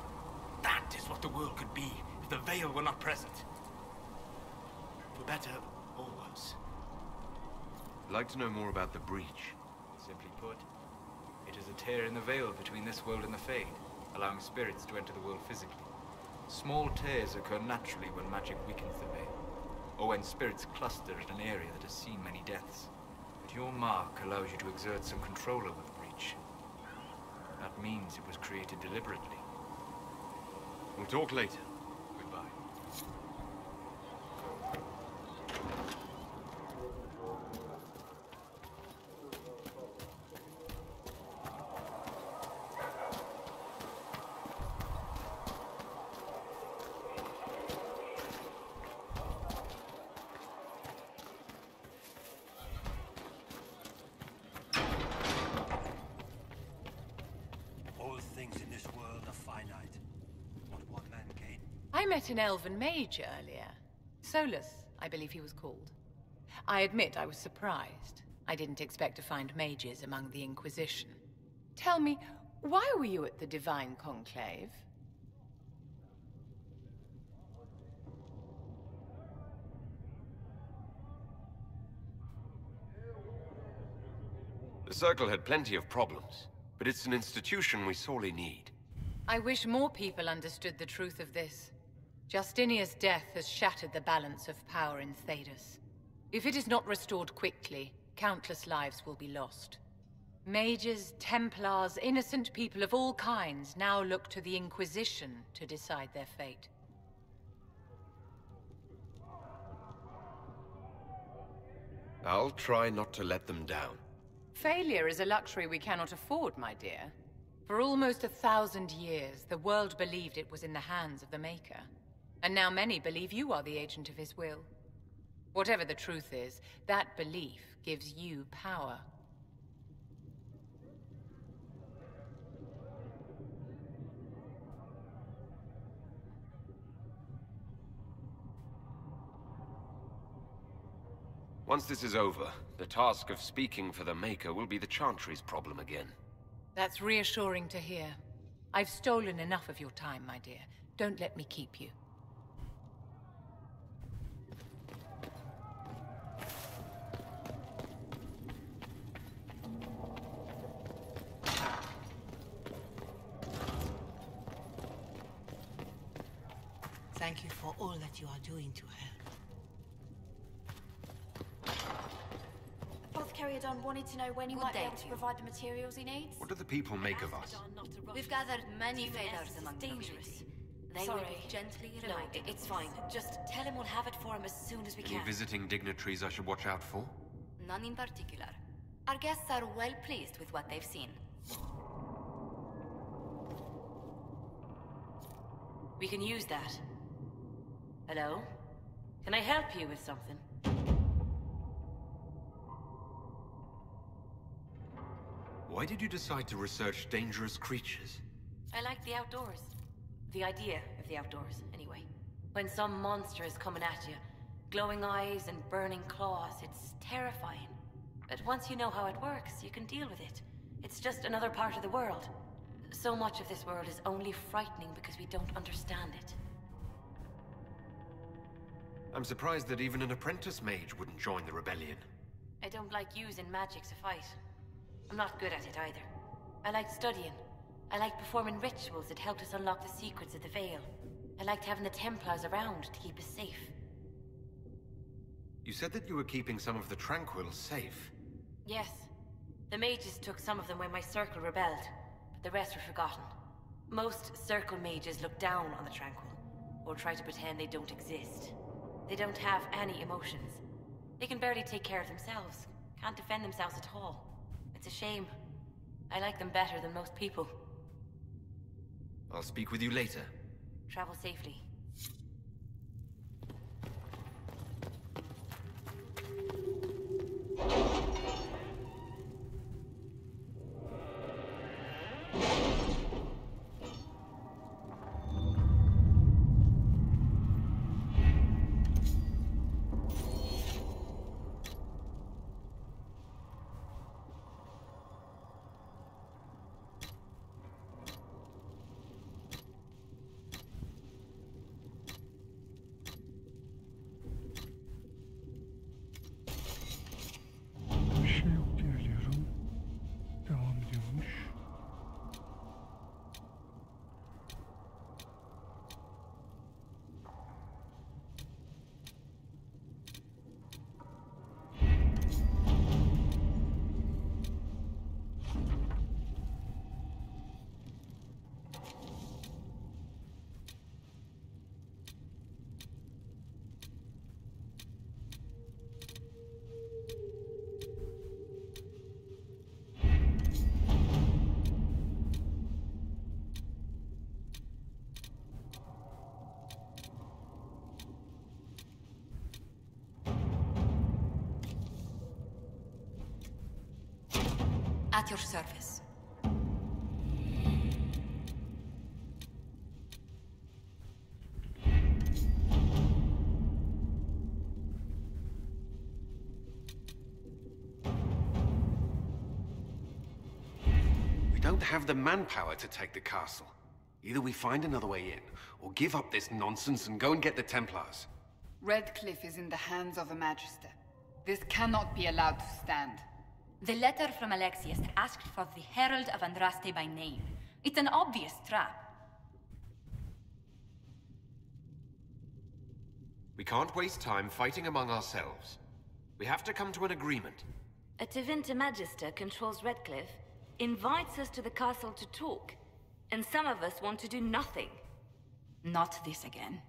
That is what the world could be if the veil were not present. For better or worse. I'd like to know more about the breach. Simply put, it is a tear in the veil between this world and the Fade, allowing spirits to enter the world physically. Small tears occur naturally when magic weakens the veil, or when spirits cluster at an area that has seen many deaths. But your mark allows you to exert some control over the breach. That means it was created deliberately. We'll talk later. Goodbye. All things in this world are finite. What one man gains. I met an elven mage earlier. Solus, I believe he was called. I admit I was surprised. I didn't expect to find mages among the Inquisition. Tell me, why were you at the Divine Conclave? The Circle had plenty of problems, but it's an institution we sorely need. I wish more people understood the truth of this. Justinia's death has shattered the balance of power in Thedas. If it is not restored quickly, countless lives will be lost. Mages, Templars, innocent people of all kinds now look to the Inquisition to decide their fate. I'll try not to let them down. Failure is a luxury we cannot afford, my dear. For almost 1,000 years, the world believed it was in the hands of the Maker. And now many believe you are the agent of his will. Whatever the truth is, that belief gives you power. Once this is over, the task of speaking for the Maker will be the Chantry's problem again. That's reassuring to hear. I've stolen enough of your time, my dear. Don't let me keep you. Thank you for all that you are doing to help. Apothecary Don wanted to know when you might be able to provide the materials he needs. What do the people make of us? We've gathered many faders among them. Dangerous. They Sorry. will be gently No, reminded. it's fine. Just tell him we'll have it for him as soon as we Any can. visiting dignitaries I should watch out for? None in particular. Our guests are well pleased with what they've seen. We can use that. Hello? Can I help you with something? Why did you decide to research dangerous creatures? I like the outdoors. The idea of the outdoors, anyway. When some monster is coming at you, glowing eyes and burning claws, it's terrifying. But once you know how it works, you can deal with it. It's just another part of the world. So much of this world is only frightening because we don't understand it. I'm surprised that even an apprentice mage wouldn't join the rebellion. I don't like using magic to fight. I'm not good at it either. I liked studying. I liked performing rituals that helped us unlock the secrets of the Veil. I liked having the Templars around to keep us safe. You said that you were keeping some of the Tranquils safe. Yes. The mages took some of them when my circle rebelled, but the rest were forgotten. Most circle mages look down on the Tranquil, or try to pretend they don't exist. They don't have any emotions. They can barely take care of themselves, can't defend themselves at all. It's a shame. I like them better than most people. I'll speak with you later. Travel safely. Bir şey yok diye biliyorum. Devam ediyormuş. At your service. We don't have the manpower to take the castle. Either we find another way in, or give up this nonsense and go and get the Templars. Redcliffe is in the hands of a Magister. This cannot be allowed to stand. The letter from Alexius asked for the Herald of Andraste by name. It's an obvious trap. We can't waste time fighting among ourselves. We have to come to an agreement. A Tevinter Magister controls Redcliffe, invites us to the castle to talk, and some of us want to do nothing. Not this again.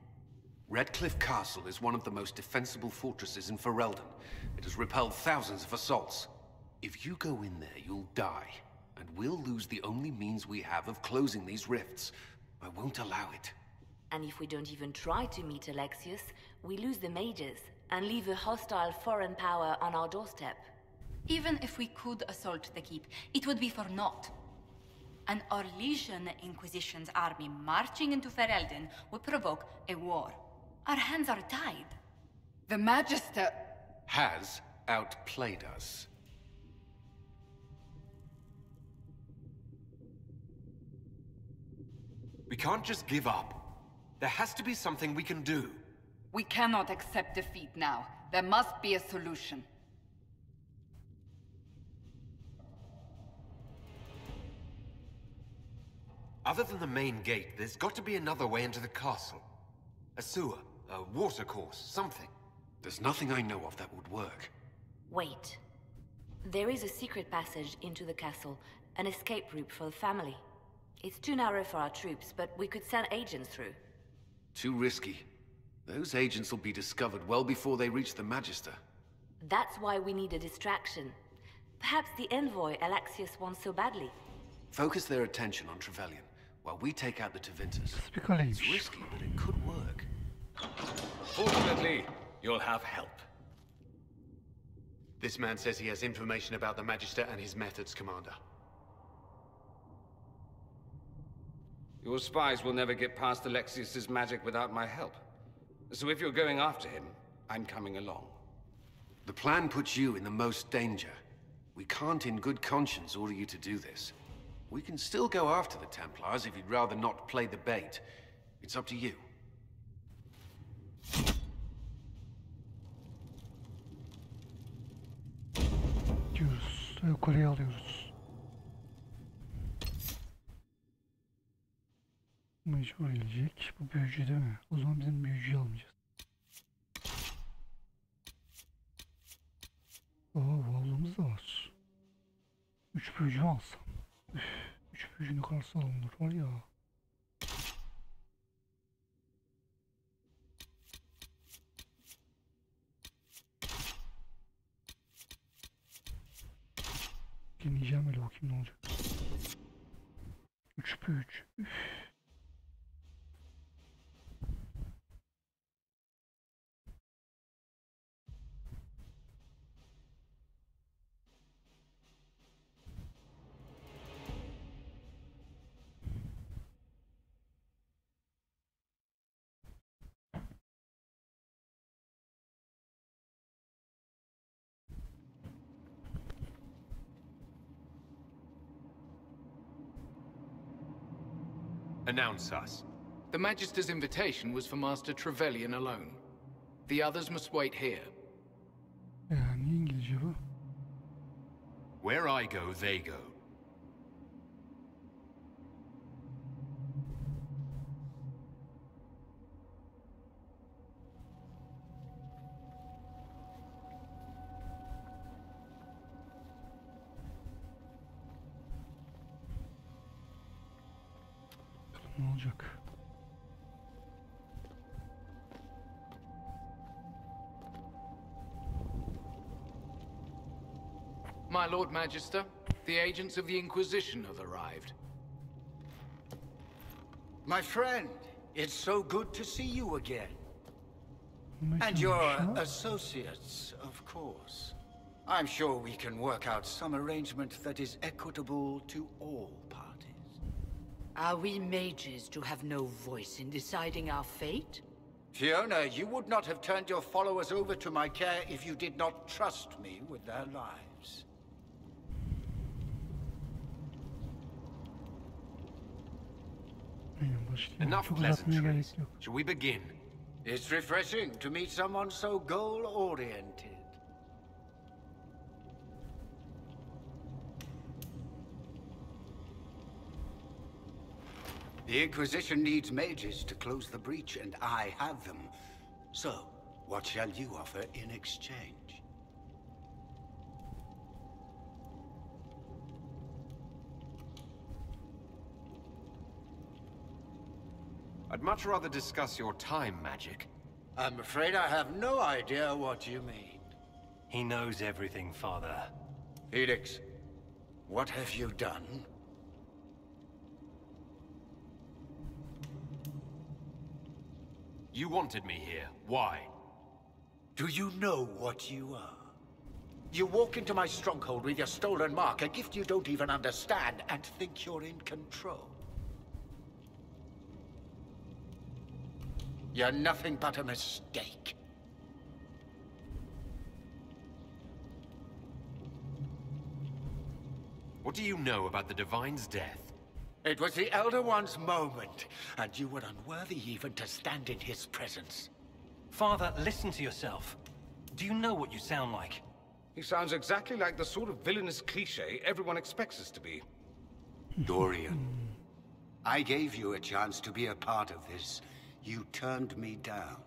Redcliffe Castle is one of the most defensible fortresses in Ferelden. It has repelled thousands of assaults. If you go in there, you'll die, and we'll lose the only means we have of closing these rifts. I won't allow it. And if we don't even try to meet Alexius, we lose the mages and leave a hostile foreign power on our doorstep. Even if we could assault the keep, it would be for naught. An Orlesian Inquisition's army marching into Ferelden would provoke a war. Our hands are tied. The Magister Has outplayed us. We can't just give up. There has to be something we can do. We cannot accept defeat now. There must be a solution. Other than the main gate, there's got to be another way into the castle. A sewer, a water course, something. There's nothing I know of that would work. Wait. There is a secret passage into the castle, an escape route for the family. It's too narrow for our troops, but we could send agents through. Too risky. Those agents will be discovered well before they reach the Magister. That's why we need a distraction. Perhaps the envoy Alexius wants so badly. Focus their attention on Trevelyan, while we take out the Tevinter. It's risky, but it could work. Fortunately, you'll have help. This man says he has information about the Magister and his methods, Commander. Your spies will never get past Alexius's magic without my help. So if you're going after him, I'm coming along. The plan puts you in the most danger. We can't in good conscience order you to do this. We can still go after the Templars if you'd rather not play the bait. It's up to you. Gidiyoruz. Yukarıya alıyoruz. Mecbur gelecek. Bu büyücü değil mi? O zaman bizim büyücüyü almayacağız. Vallımız da var. 3 büyücü mü alsam? Üf, 3 büyücünün karşısı alınır var ya. Deneyeceğim öyle bakayım ne olacak. 3 büyücü. Üf. Announce us. The Magister's invitation was for Master Trevelyan alone. The others must wait here. Yani İngilizce bu. Where I go, they go. Ne olacak? My Lord Magister, the agents of the Inquisition have arrived. My friend, it's so good to see you again. And your associates, of course. I'm sure we can work out some arrangement that is equitable to all parties. Are we mages to have no voice in deciding our fate? Fiona, you would not have turned your followers over to my care if you did not trust me with their lives. Enough pleasantries. Shall we begin? It's refreshing to meet someone so goal-oriented. The Inquisition needs mages to close the breach, and I have them. So, what shall you offer in exchange? I'd much rather discuss your time magic. I'm afraid I have no idea what you mean. He knows everything, Father. Felix, what have you done? You wanted me here. Why? Do you know what you are? You walk into my stronghold with your stolen mark, a gift you don't even understand, and think you're in control. You're nothing but a mistake. What do you know about the Divine's death? It was the Elder One's moment, and you were unworthy even to stand in his presence. Father, listen to yourself. Do you know what you sound like? He sounds exactly like the sort of villainous cliché everyone expects us to be. Dorian, I gave you a chance to be a part of this. you turned me down.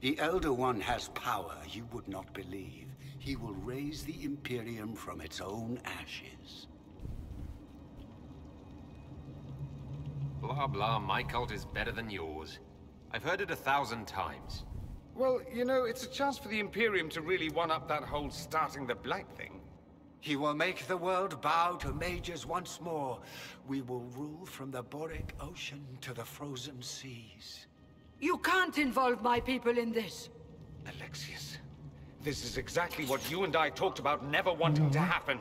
The Elder One has power you would not believe. He will raise the Imperium from its own ashes. Blah blah, my cult is better than yours. I've heard it 1,000 times. Well, you know, it's a chance for the Imperium to really one-up that whole starting the Blight thing. He will make the world bow to mages once more. We will rule from the Boric Ocean to the frozen seas. You can't involve my people in this. Alexius, this is exactly what you and I talked about never wanting to happen.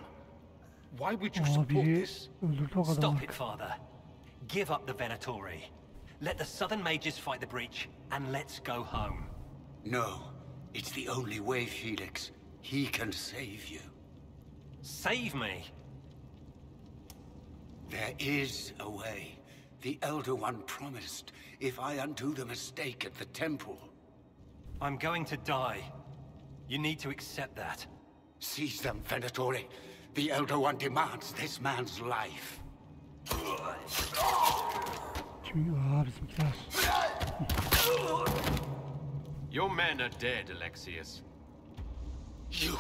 Why would you support this? Stop it, Father. Give up the Venatori. Let the Southern Mages fight the breach, and let's go home. No, it's the only way, Felix. He can save you. Save me? There is a way. The Elder One promised, if I undo the mistake at the temple. I'm going to die. You need to accept that. Seize them, Venatori. The Elder One demands this man's life. Your men are dead, Alexius. You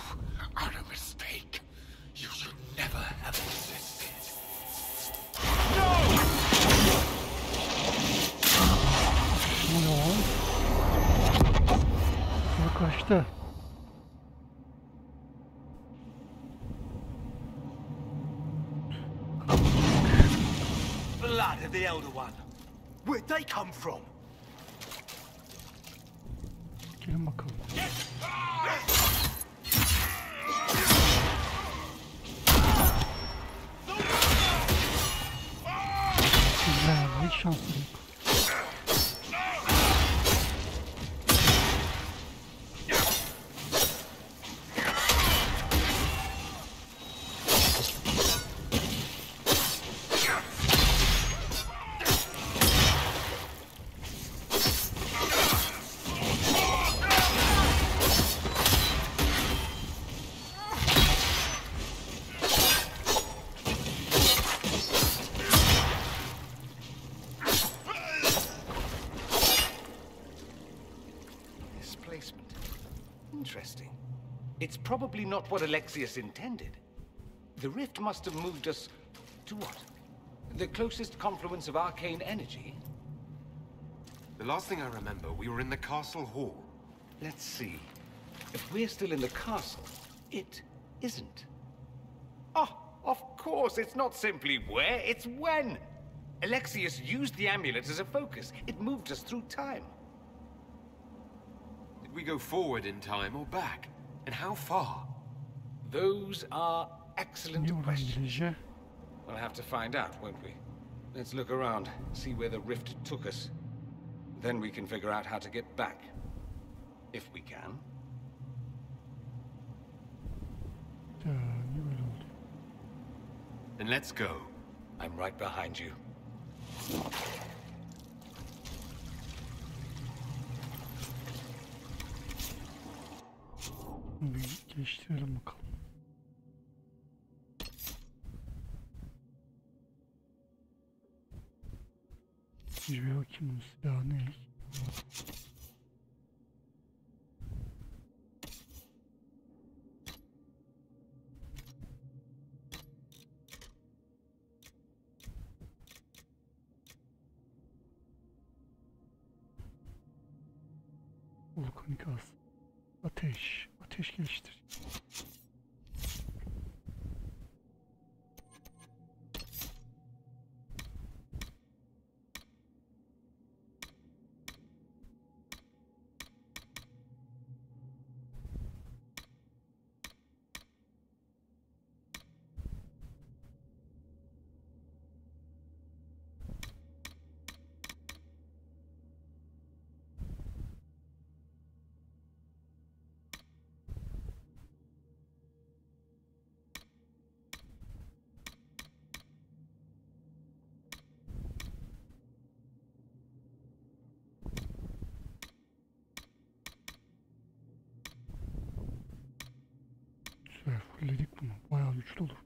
are a mistake. You should never have existed. Kaçtı. Blood of the Elder One. Where'd they come from? Gelin bakalım. Güzel, hiç şanslı yok. Interesting. It's probably not what Alexius intended. The rift must have moved us to what? The closest confluence of arcane energy? The last thing I remember, we were in the castle hall. Let's see. If we're still in the castle, it isn't. Oh, of course, it's not simply where, it's when. Alexius used the amulet as a focus. It moved us through time. Did we go forward in time or back? And how far? Those are excellent questions. We'll have to find out, won't we? Let's look around, see where the rift took us. Then we can figure out how to get back. If we can. Then let's go. I'm right behind you. Bir geliştirelim bakalım. Bir bakayım silah ne? Volkanik az. Ateş. Ateş geliştir. Fulledik bunu. Bayağı güçlü olur.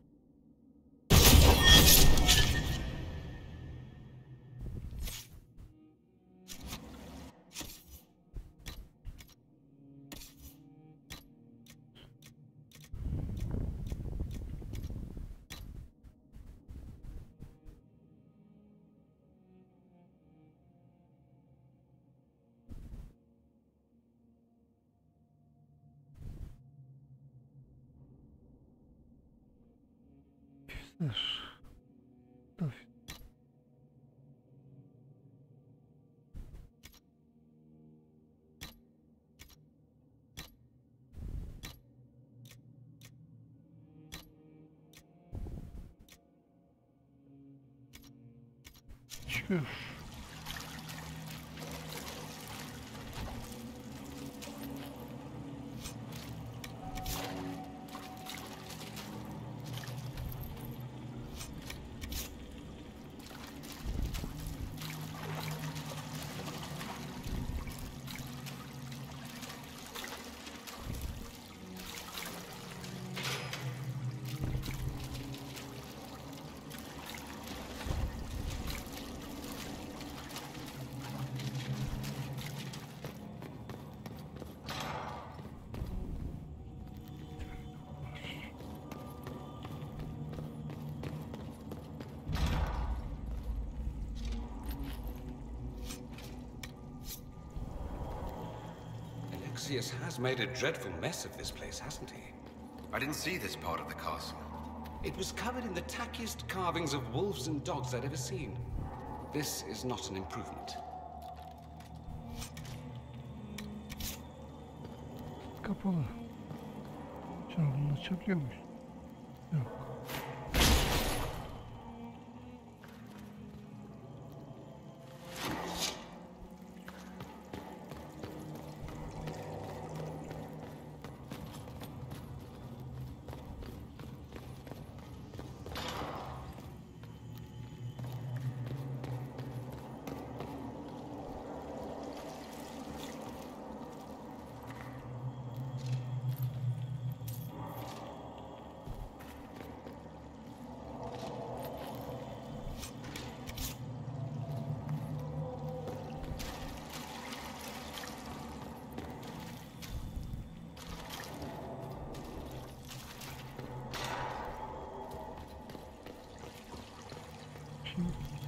Dur. Dur. Şükür. Alexius has made a dreadful mess of this place, hasn't he? I didn't see this part of the castle. It was covered in the tackiest carvings of wolves and dogs I'd ever seen. This is not an improvement. Kapalı. Bunu açabiliyor muyuz? Yok.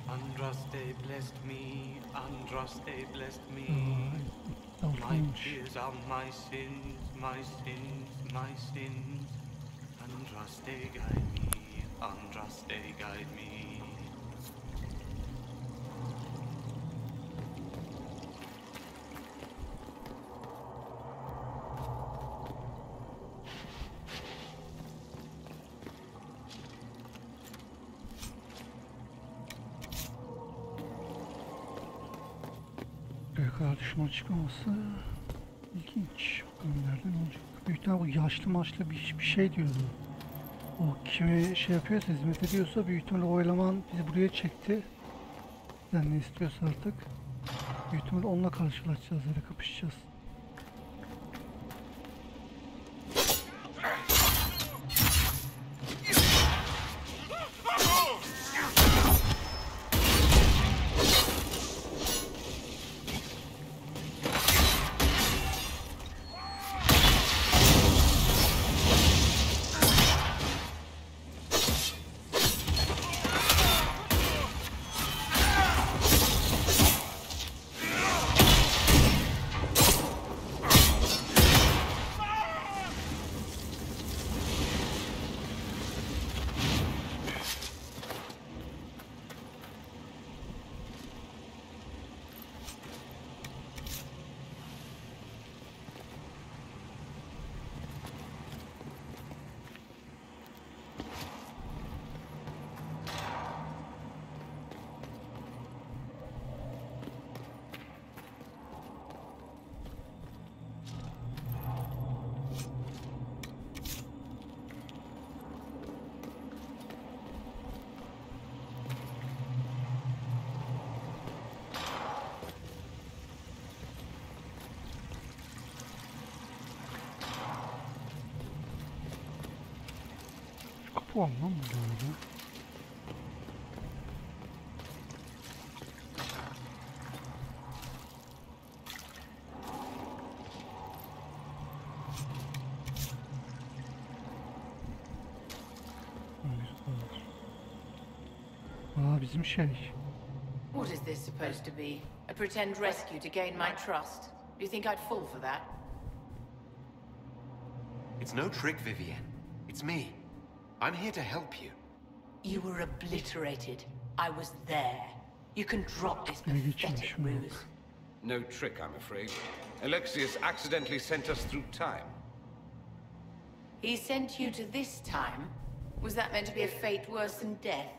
Andraste blessed me, Andraste blessed me. My tears are my sins, my sins, my sins. Andraste guide me, Andraste guide me. Buraya kadar düşman çıkmaması ilginç. Bakalım nereden olacak. Büyük ihtimal bu yaşlı maçlı bir şey diyordu. O kime şey yapıyorsa, hizmet ediyorsa büyük ihtimalle o eleman bizi buraya çekti. Yani ne istiyorsa artık. Büyük ihtimalle onunla karşılaşacağız ya da kapışacağız. Kapı var lan burada. Aa, bizim şey. What is this supposed to be? A pretend rescue to gain my trust? Do you think I'd fall for that? It's no trick, Vivienne. It's me. I'm here to help you. You were obliterated. I was there. You can drop this pathetic ruse. No trick, I'm afraid. Alexius accidentally sent us through time. He sent you to this time? Was that meant to be a fate worse than death?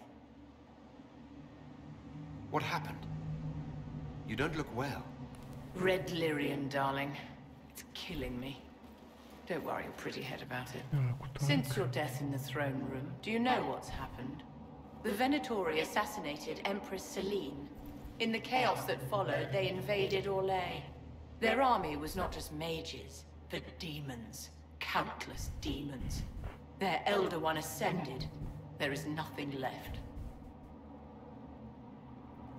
What happened? You don't look well. Red lyrium, darling. It's killing me. Don't worry your pretty head about it. Since your death in the throne room, do you know what's happened? The Venatori assassinated Empress Selene. In the chaos that followed, they invaded Orlais. Their army was not just mages, but demons. Countless demons. Their Elder One ascended. There is nothing left.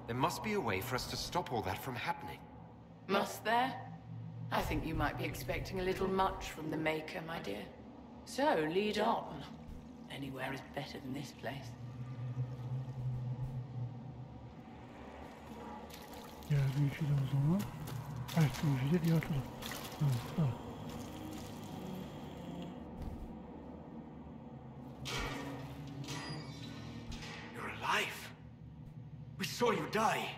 There must be a way for us to stop all that from happening. Must there? I think you might be expecting a little much from the Maker, my dear. So, lead on. Anywhere is better than this place. Diğer büyücü de o zaman. Her büyücü de diğer taraf. Evet, tamam. You're alive. We saw you die.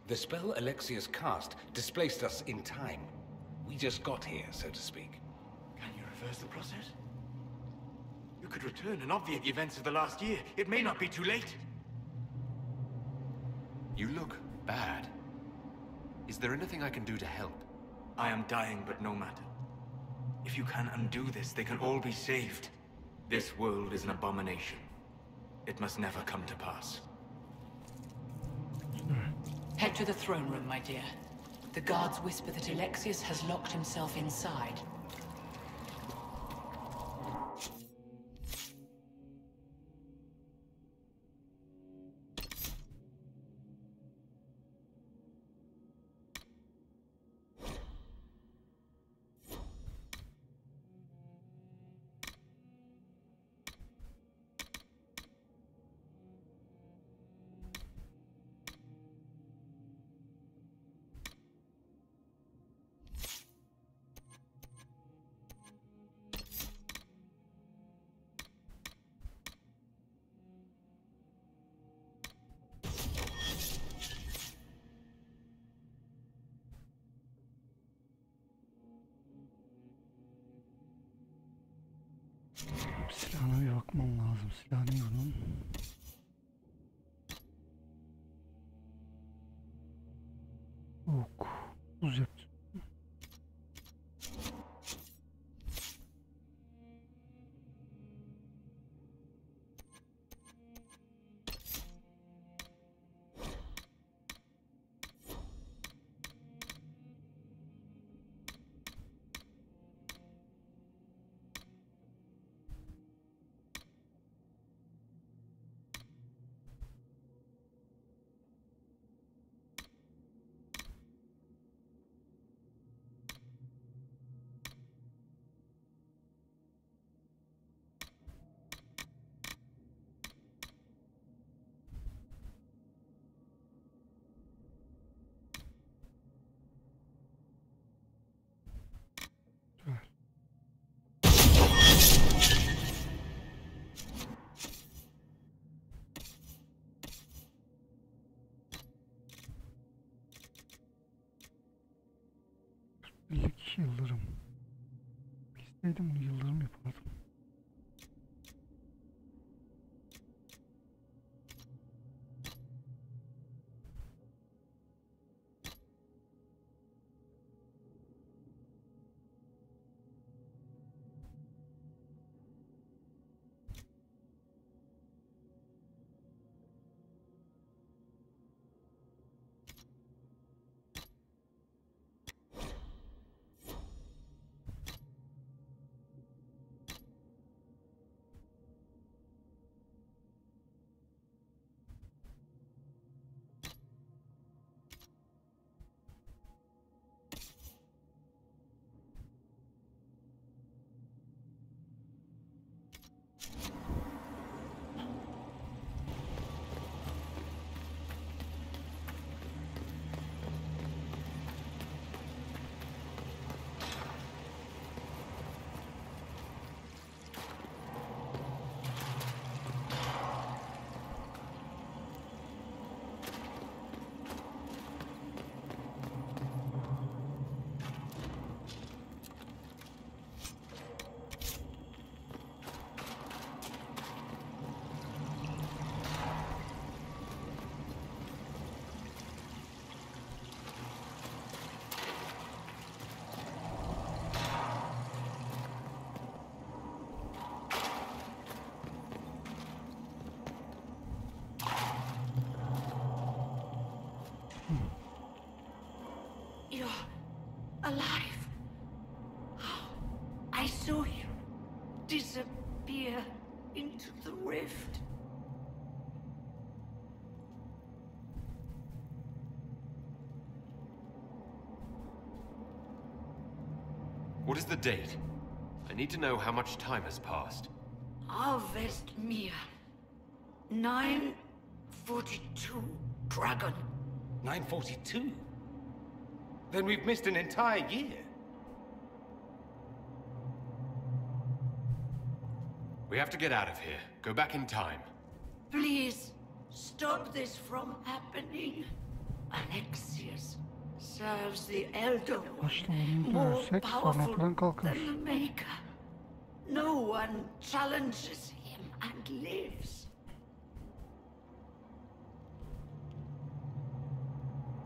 The spell Alexius cast displaced us in time. We just got here, so to speak. Can you reverse the process? You could return and obviate the events of the last year. It may not be too late. You look bad. Is there anything I can do to help? I am dying, but no matter. If you can undo this, they can all be saved. This world is an abomination. It must never come to pass. Head to the throne room, my dear. The guards whisper that Alexius has locked himself inside. Silahına bir bakmam lazım. Silah ne bunun? Ok. Buz yaptım. İlk yıldırım. İsteydim bunu yıldırım yapardım. What is the date? I need to know how much time has passed. Harvest Mia. 942 Dragon. 942? Then we've missed an entire year. We have to get out of here. Go back in time. Please, stop this from happening. Alexius serves the Elder One, more powerful than the Maker. No one challenges him and lives.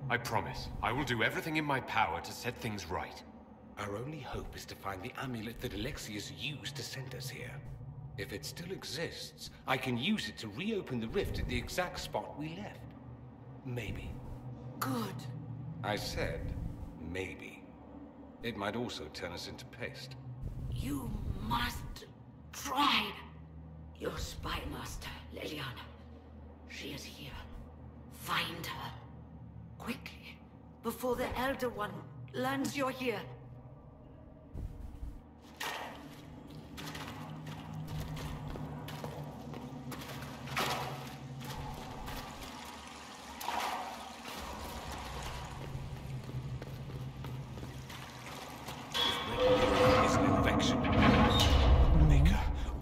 I promise. I will do everything in my power to set things right. Our only hope is to find the amulet that Alexius used to send us here. If it still exists, I can use it to reopen the rift at the exact spot we left. Maybe. Good. I said, maybe. It might also turn us into paste. You must try. Your spy master, Leliana. She is here. Find her. Quickly. Before the Elder One learns you're here.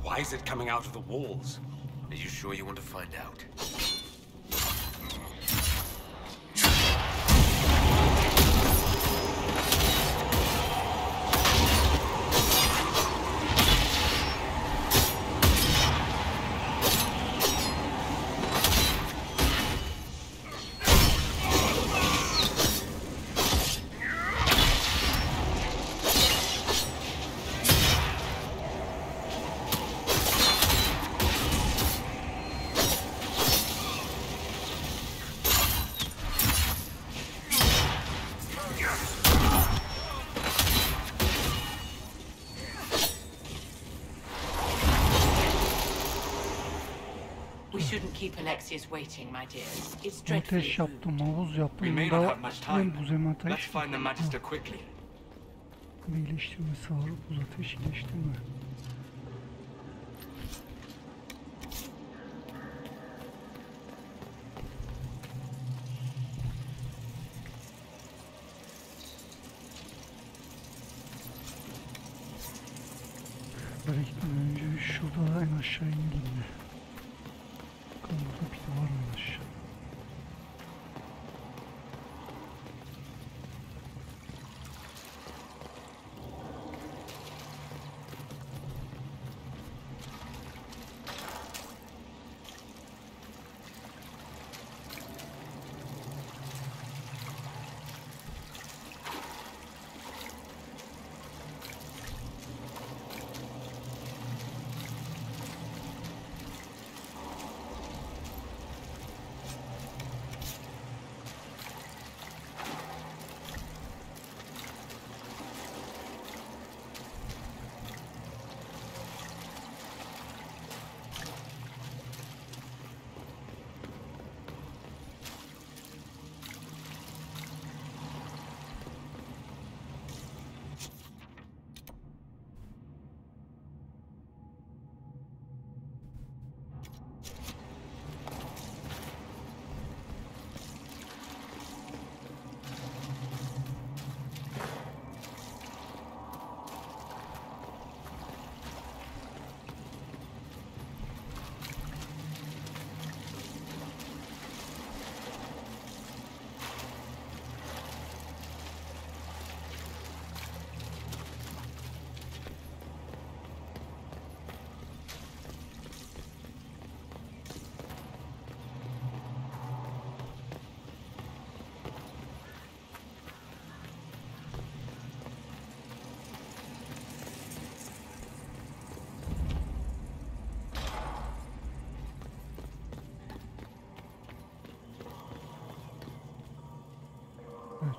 Why is it coming out of the walls? Are you sure you want to find out? Keep Alexius waiting, my dears. It's dreadful. Ateş yaptım, havuz yaptım. We may not have much time. Buz hemen ateş. Let's find the Magister quickly. İyileştirme sağlık, buz ateş, iyileştirme. Böyle gitmeden önce şurada en aşağı inelim. Bakalım burada bir de var mıymış?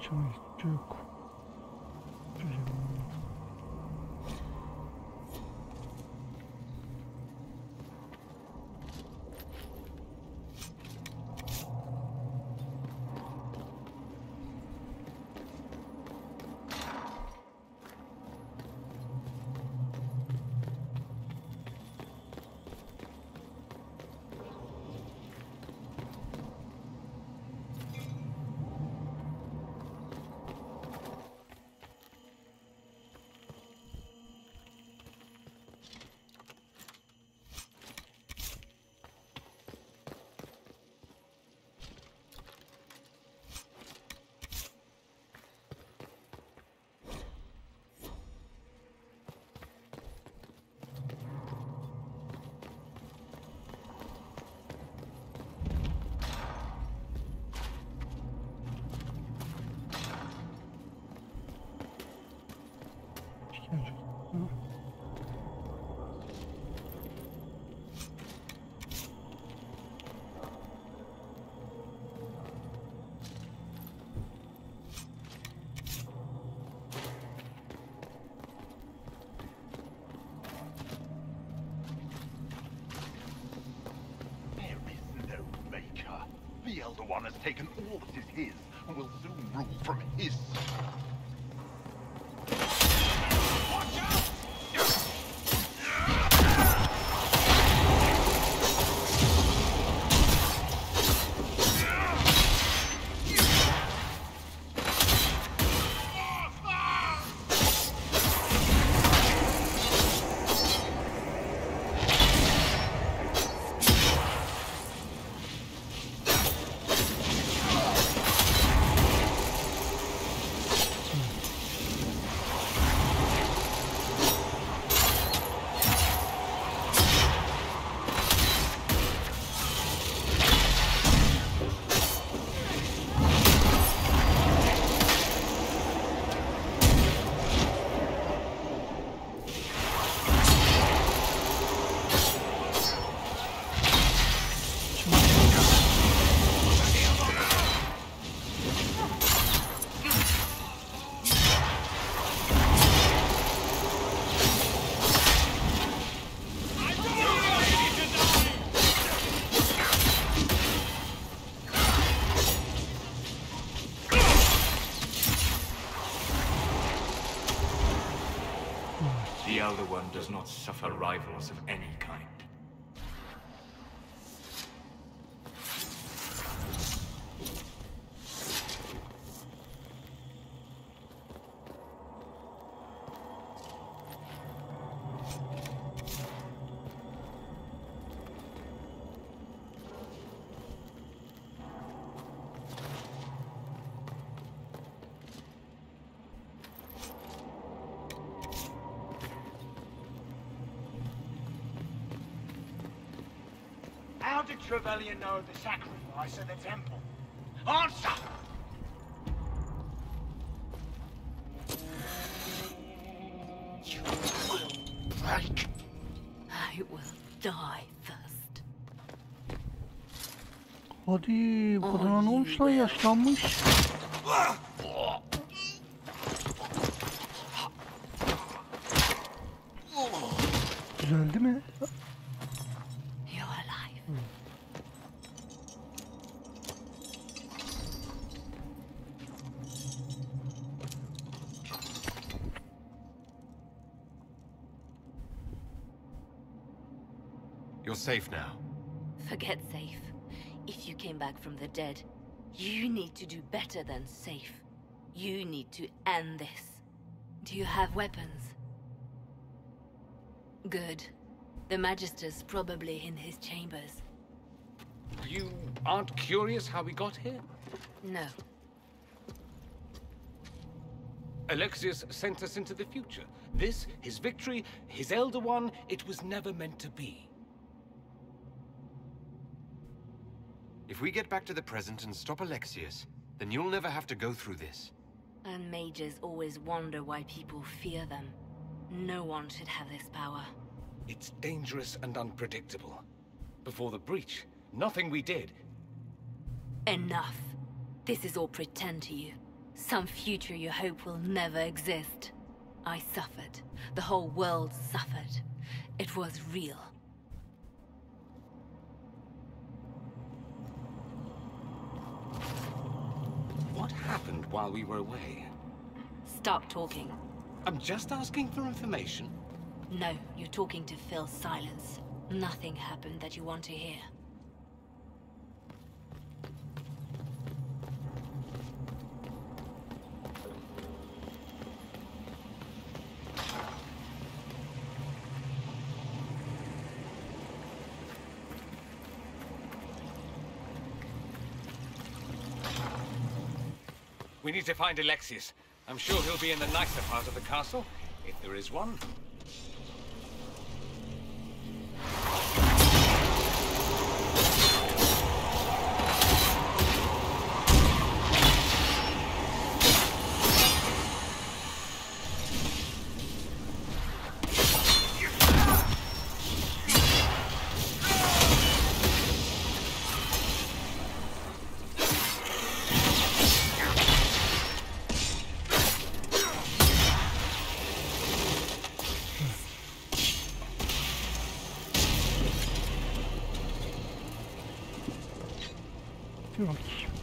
Açama hiç yok. Elder One has taken all that is his and will soon rule from his side. Watch out! The Elder One does not suffer rivals of any kind. How did Trevelyan know the sacrifice of the temple? Answer! You will break. I will die first. Hadi bu kadına ne olmuş lan, yaşlanmış. Güzeldi mi? You're alive. You're safe now. Forget safe. If you came back from the dead, you need to do better than safe. You need to end this. Do you have weapons? Good. The Magister's probably in his chambers. You aren't curious how we got here? No. Alexius sent us into the future. This, his victory, his Elder One, it was never meant to be. If we get back to the present and stop Alexius, then you'll never have to go through this. And mages always wonder why people fear them. No one should have this power. It's dangerous and unpredictable. Before the breach, nothing we did. Enough. This is all pretend to you. Some future you hope will never exist. I suffered. The whole world suffered. It was real. What happened while we were away? Stop talking. I'm just asking for information. No, you're talking to fill silence. Nothing happened that you want to hear. We need to find Alexius. I'm sure he'll be in the nicer part of the castle, if there is one. Dur bakayım.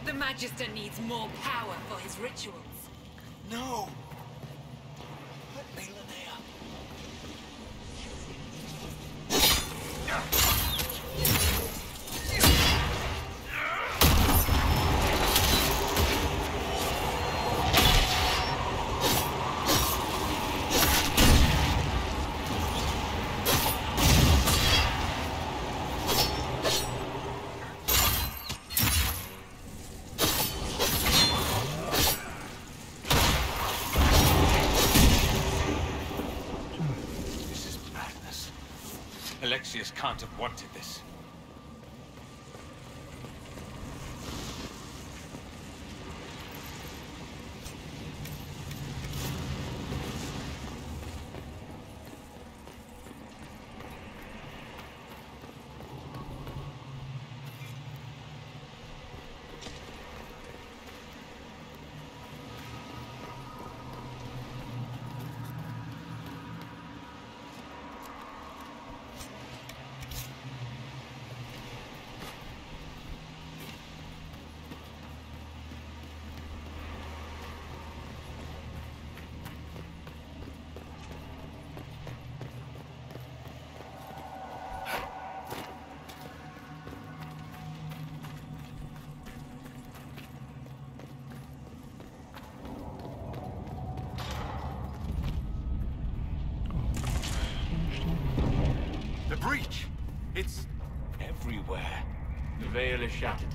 The Magister needs more power for his rituals. No! Let me, Linnea. Alexius can't have wanted this. The breach! It's everywhere. The veil is shattered.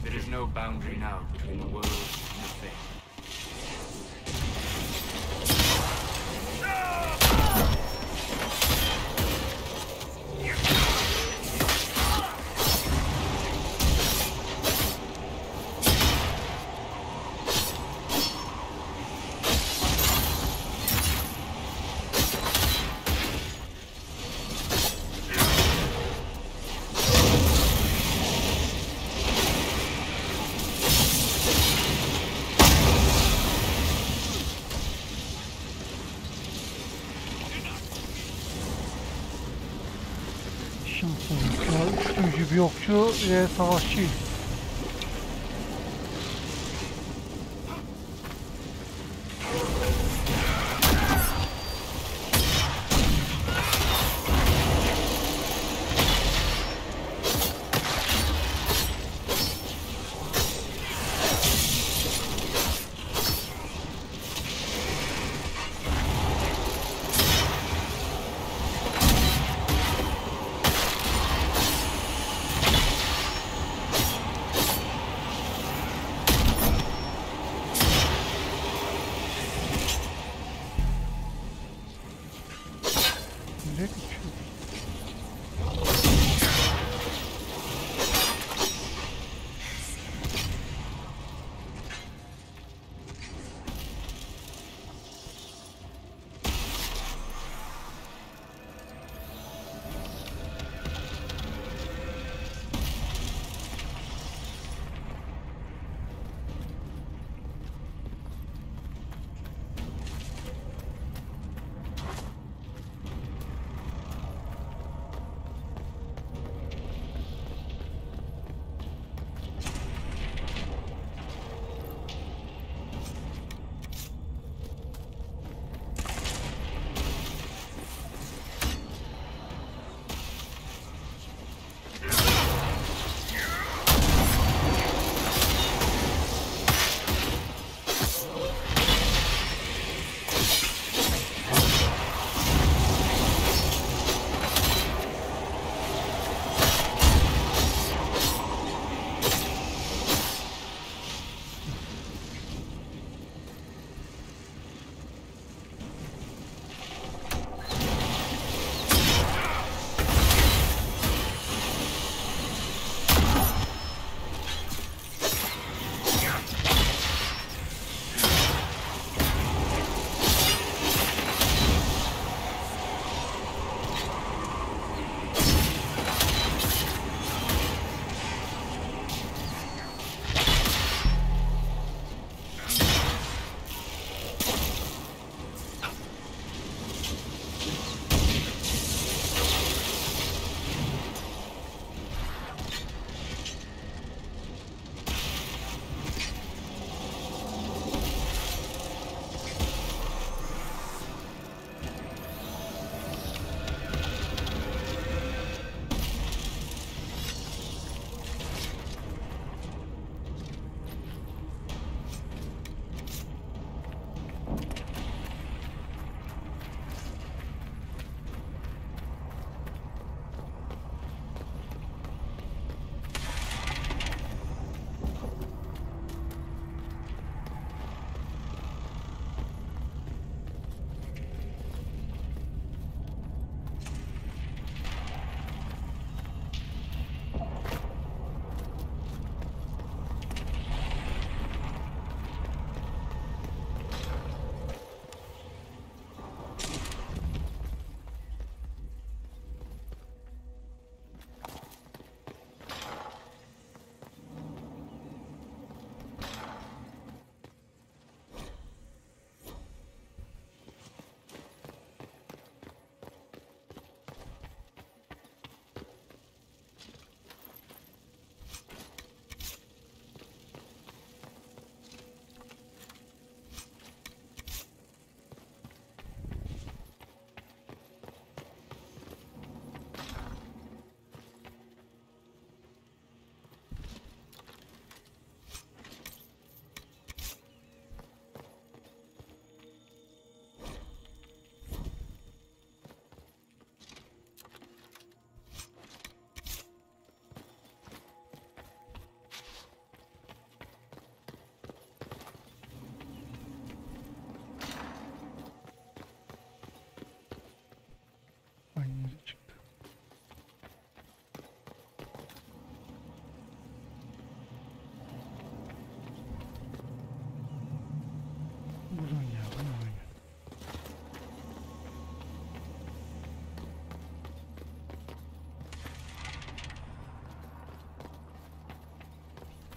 There is no boundary now between the world and the fate. Şanssızlıkla üşütücü bir okçu ve savaşçı.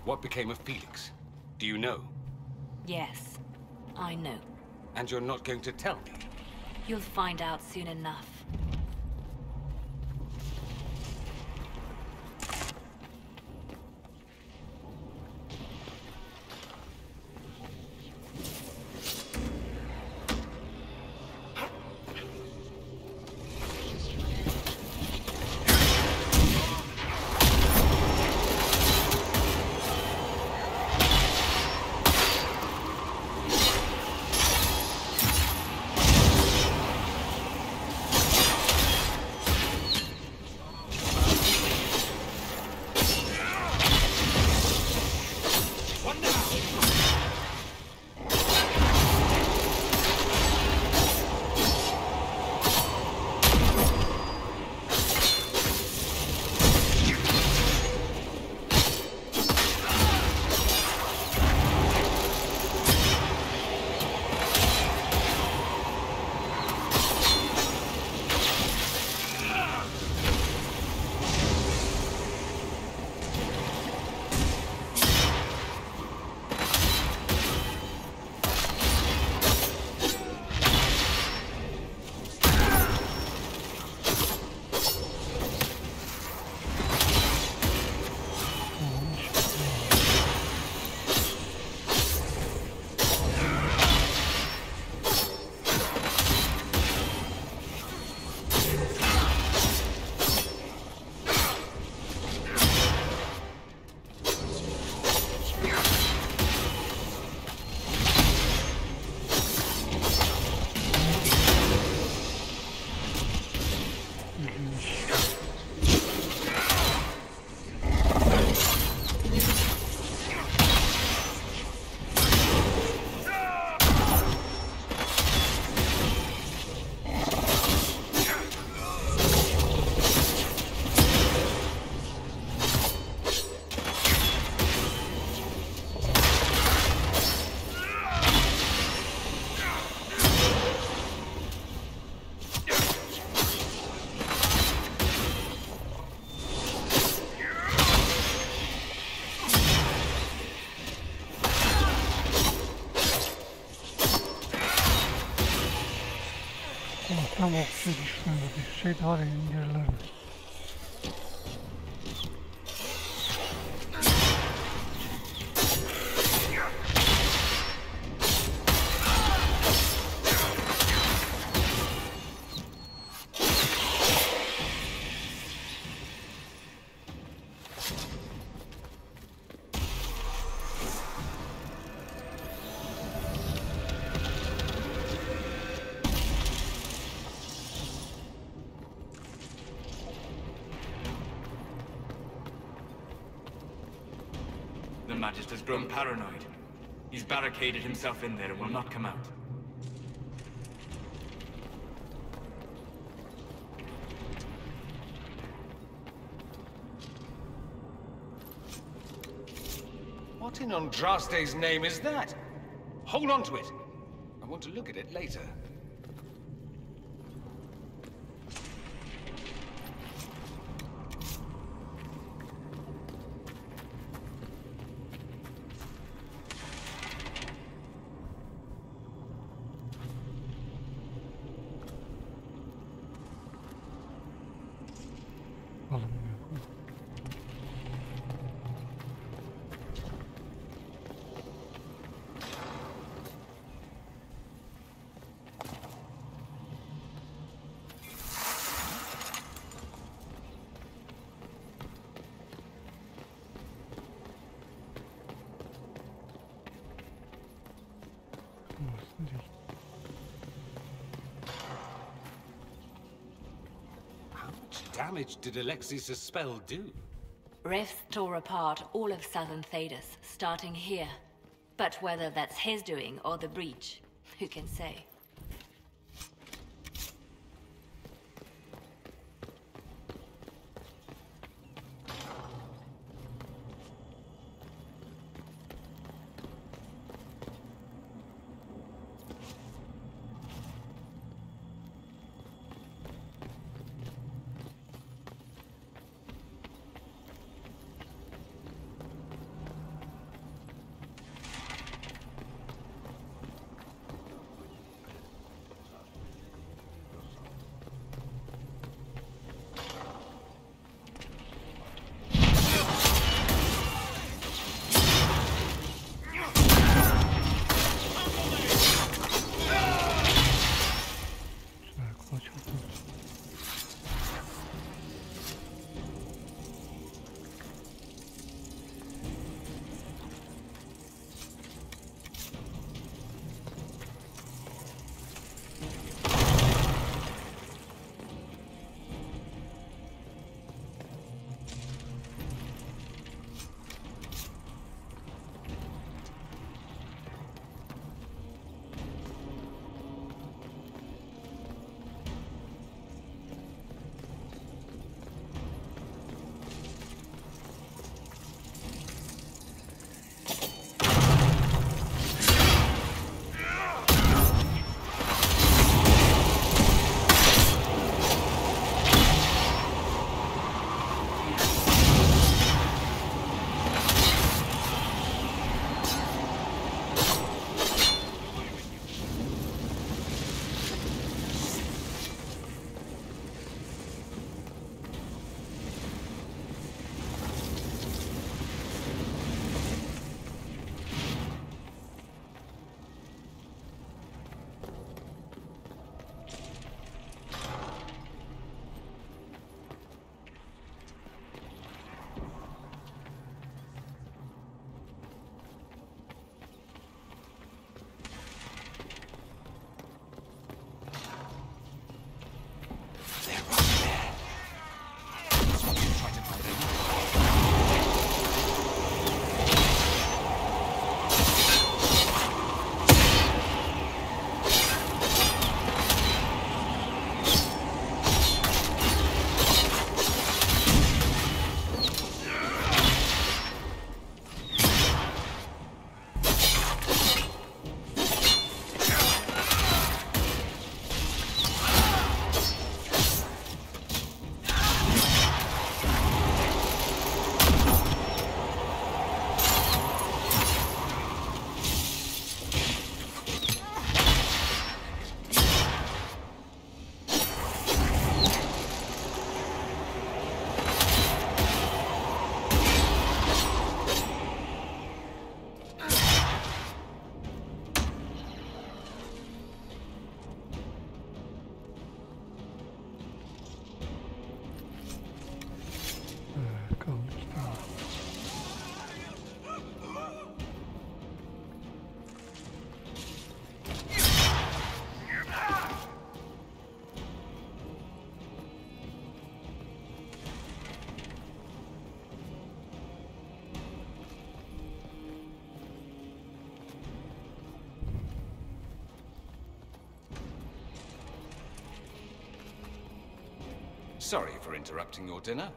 What became of Felix? Do you know? Yes, I know. And you're not going to tell me? You'll find out soon enough. Tam okçu düşmüyor. Bir şey daha indirirler. The Magist has grown paranoid. He's barricaded himself in there and will not come out. What in Andraste's name is that? Hold on to it. I want to look at it later. Damage did Alexis' spell do? Rifts tore apart all of southern Thedas, starting here. But whether that's his doing or the breach, who can say? Sorry for interrupting your dinner.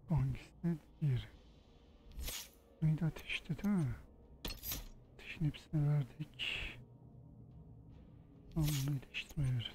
Hangisi? Diğeri. Neydi, ateşti değil mi? Ateşin hepsini verdik. Tamam, bunu değiştirmeye verelim.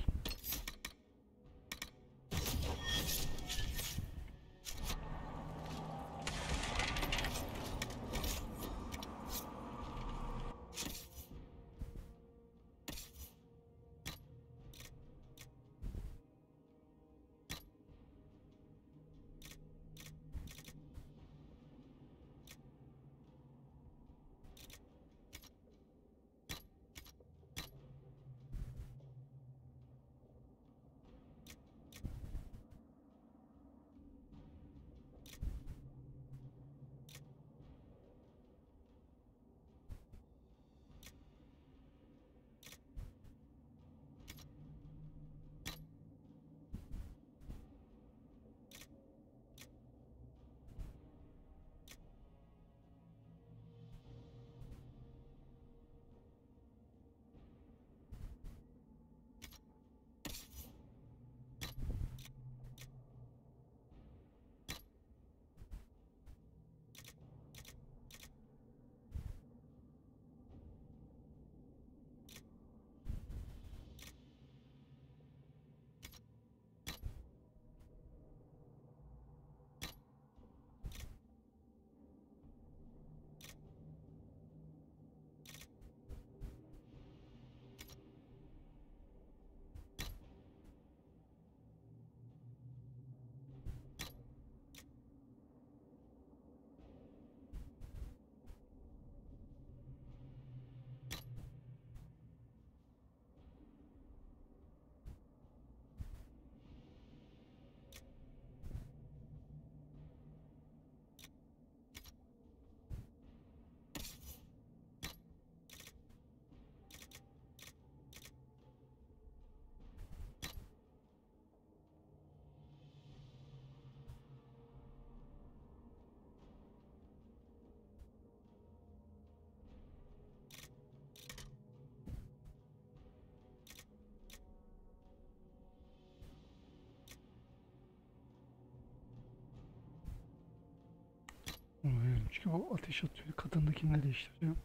Bunu verelim çünkü o ateş atıyor. Kadındakini de değiştireceğim.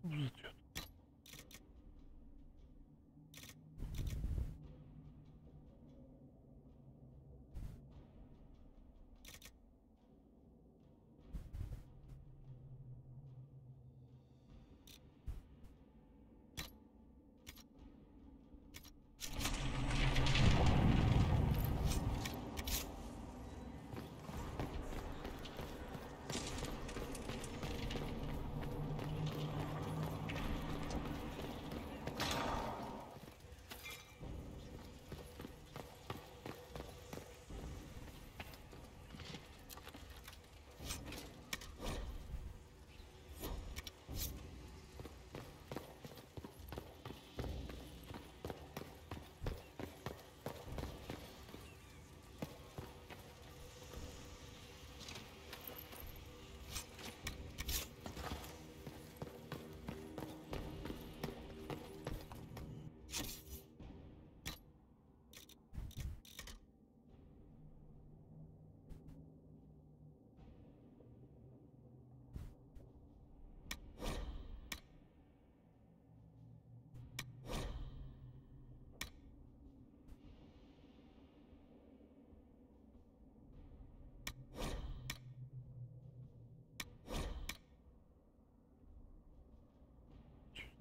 Uzatıyor.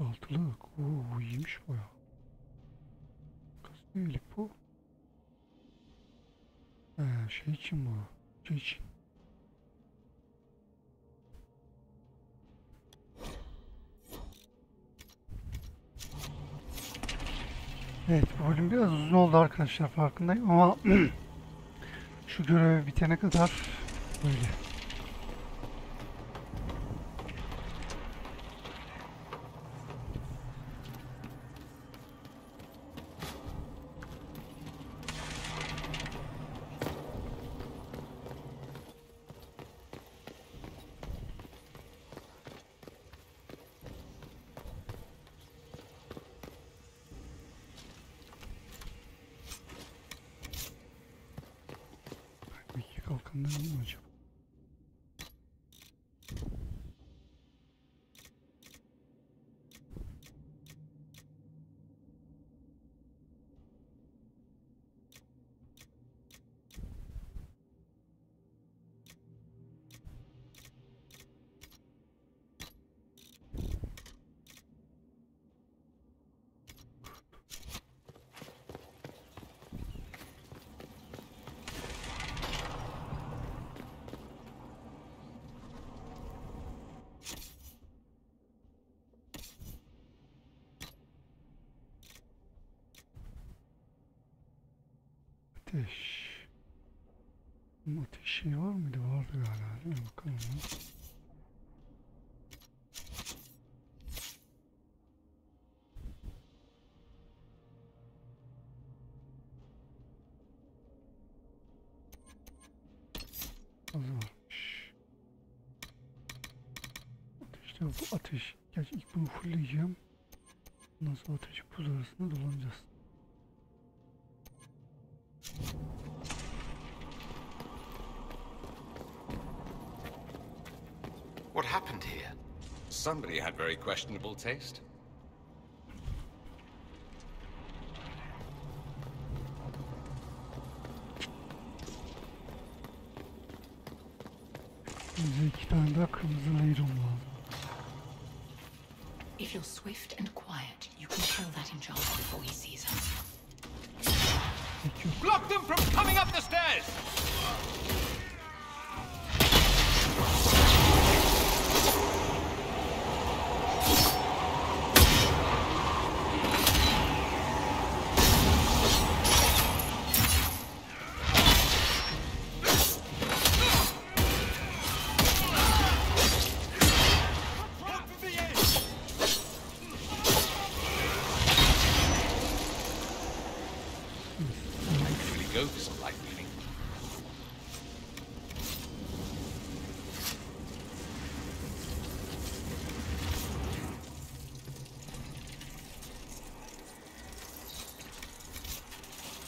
Altılık. Oo, iyiymiş bu ya. Kaç üyelik bu? Şey için bu. Şey için. Evet, bu bölüm biraz uzun oldu arkadaşlar, farkındayım ama şu görev bitene kadar böyle. Kalkanlar iyi mi acaba? Ateş. Bunun ateş şeyi var mıydı? Vardı galiba, değil mi? Bakalım. Az varmış. Ateşte bu ateş. Gerçi ilk bunu fullleyeceğim. Ondan sonra ateşi buz arasında dolanacağız. What happened here? Somebody had very questionable taste. Bize 2 tane daha kırmızı leyrum lazım. If you're swift and quiet, you can kill that enchanter before he sees us. Block them from coming up the stairs! Go for some light reading.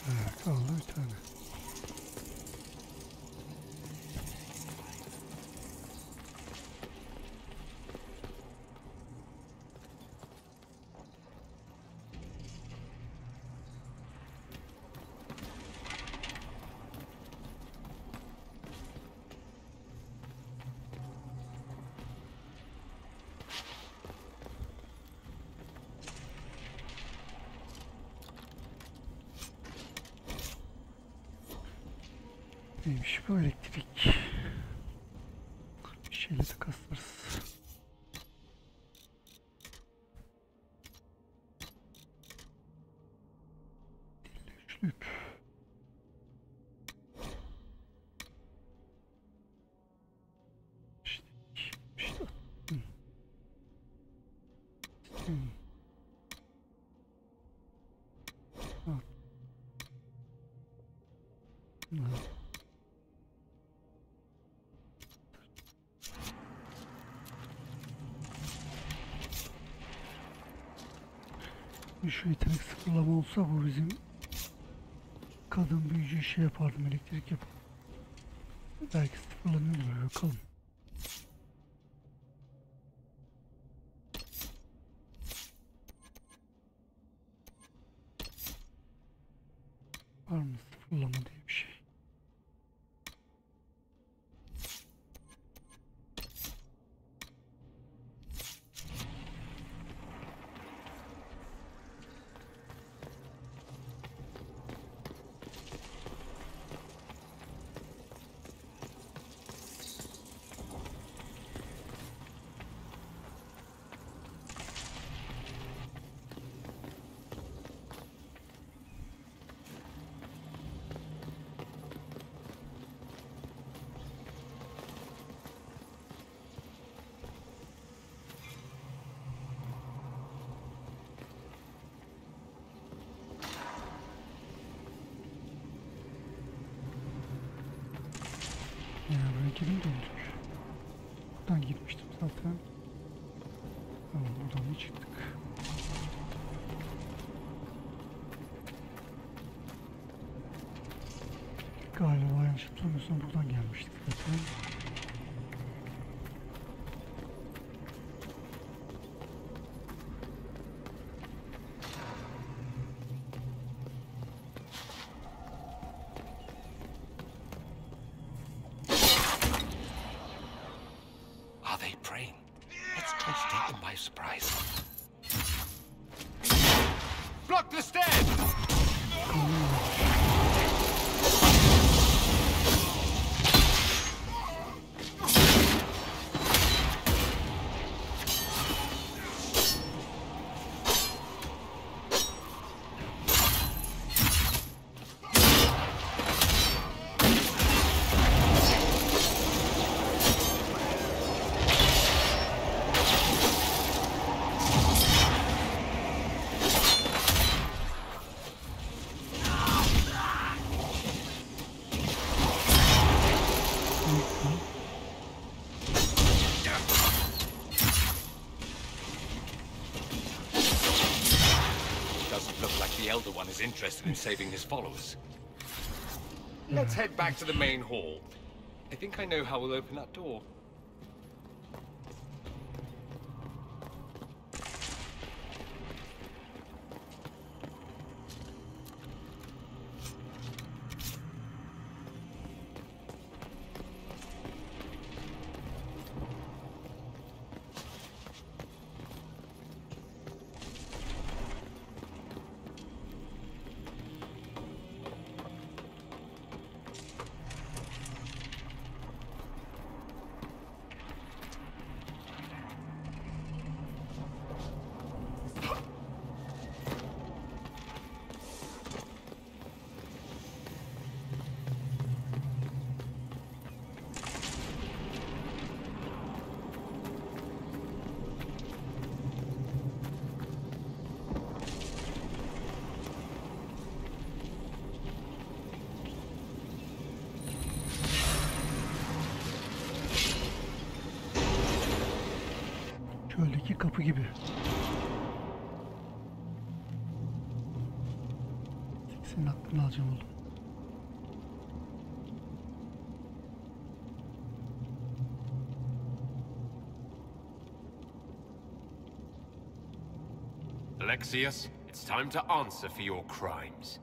Evet, kaldı bir tane. Neymiş bu elektrik? Bir şeyle takaslarız. Dilli üçlük. İşte. Şu yetenek sıfırlama olsa bu bizim kadın büyücü şey yapardım, elektrik yapar. Belki sıfırlanıyor mu, bakalım. Var mı sıfırlama diye bir şey? geri mi döndük? Buradan gitmiştim zaten. Tamam, buradan mı çıktık? Galiba yanlış hatırlamıyorsam buradan gelmiştik zaten. Are they praying? Let's try to take them by surprise. Block the stairs! Interested in saving his followers. Let's head back to the main hall. I think I know how we'll open that door. Çöldeki kapı gibi. Senin aklını alacağım oğlum. Alexius, it's time to answer for your crimes.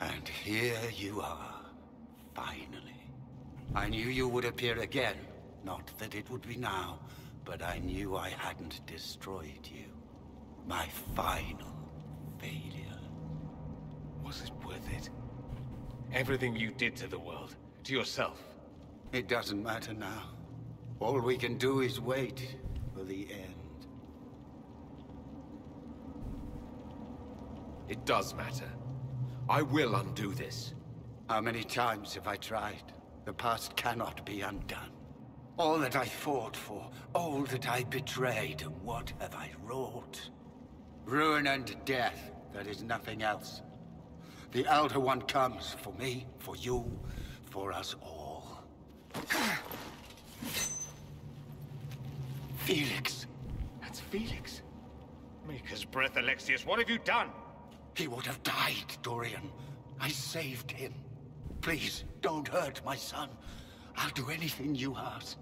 And here you are, finally. I knew you would appear again. Not that it would be now, but I knew I hadn't destroyed you. My final failure. Was it worth it? Everything you did to the world, to yourself. It doesn't matter now. All we can do is wait for the end. It does matter. I will undo this. How many times have I tried? The past cannot be undone. All that I fought for, all that I betrayed, and what have I wrought? Ruin and death, there is nothing else. The Elder One comes for me, for you, for us all. Felix. That's Felix. Maker's breath, Alexius, what have you done? He would have died, Dorian. I saved him. Please, don't hurt my son. I'll do anything you ask.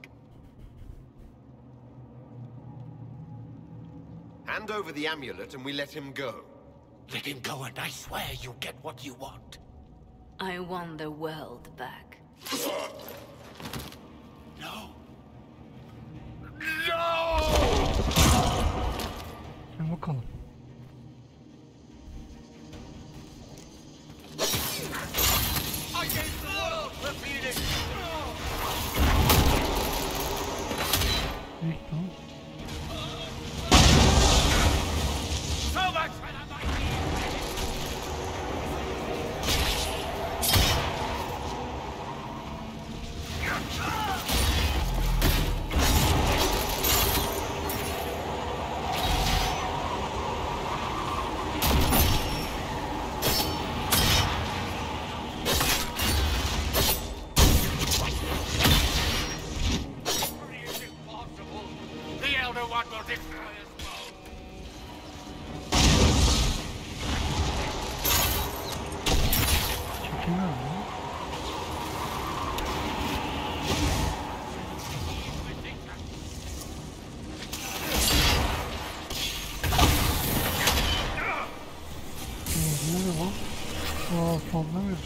Hand over the amulet and we let him go. Let him go and I swear you'll get what you want. I want the world back. No. No! Gel bakalım. I gave the world for Felix! Tamam. So much for the Sallanıyor lan. Sallanıyor.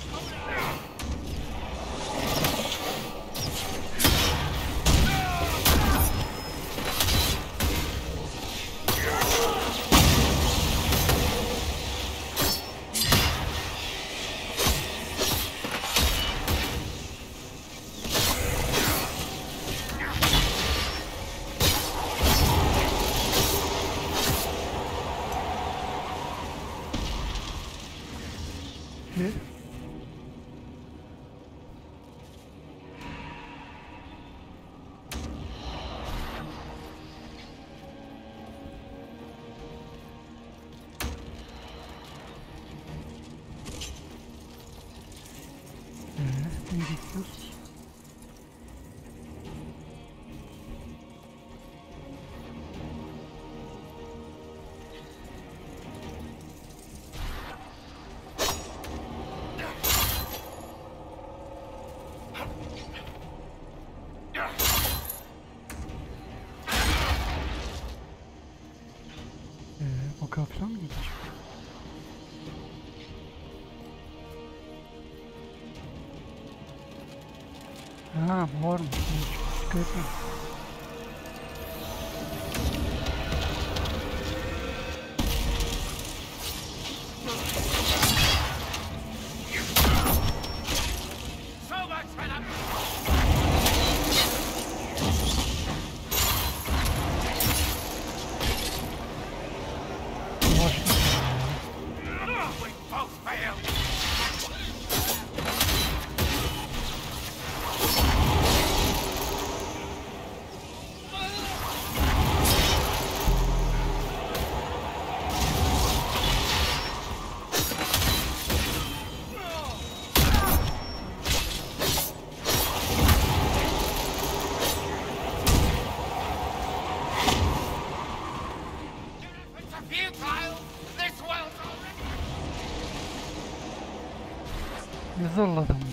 Vaka falan mı gidiyor? Ha, var mı? Dikkat etme. Ne zorladım be.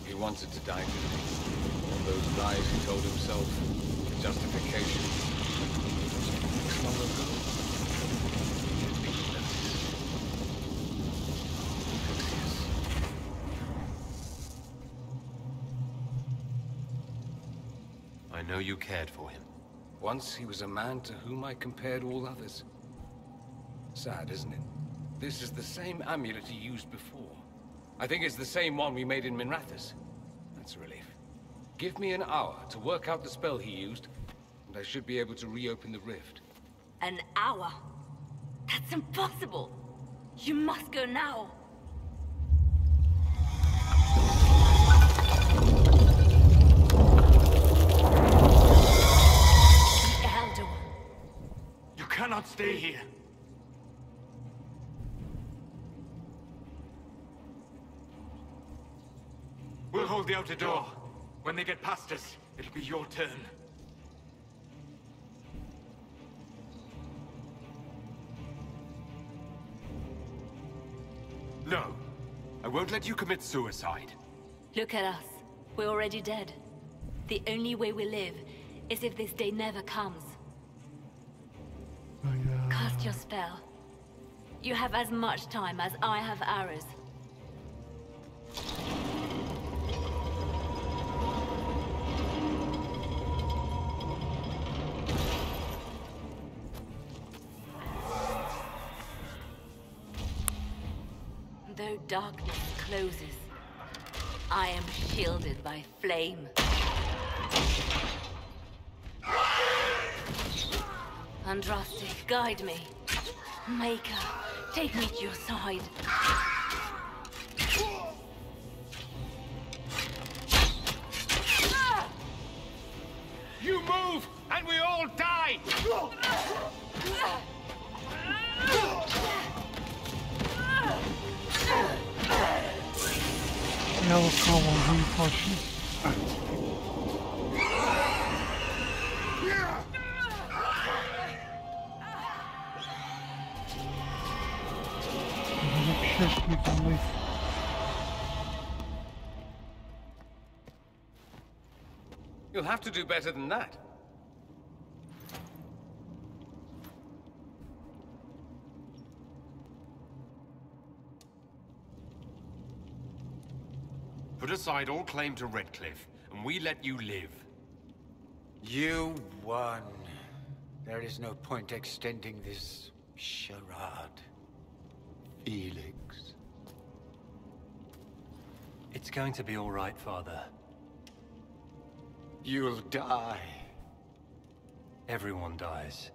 He wanted to die today. All those lies he told himself, the justification. Long ago, he had been I know you cared for him. Once he was a man to whom I compared all others. Sad, isn't it? This is the same amulet he used before. I think it's the same one we made in Minrathous. That's a relief. Give me an hour to work out the spell he used, and I should be able to reopen the rift. An hour? That's impossible! You must go now! The Elder One. You cannot stay here. We'll hold the outer door. When they get past us, it'll be your turn. No. I won't let you commit suicide. Look at us. We're already dead. The only way we live as if this day never comes. Cast your spell. You have as much time as I have hours. Though darkness closes, I am shielded by flame. Andraste, guide me. Maker, take me to your side. You move, and we all die! Ja, wat kan wel doen, pasje. You'll have to do better than that. Put aside all claim to Redcliffe, and we let you live. You won. There is no point extending this charade. Felix. It's going to be all right, Father. You'll die. Everyone dies.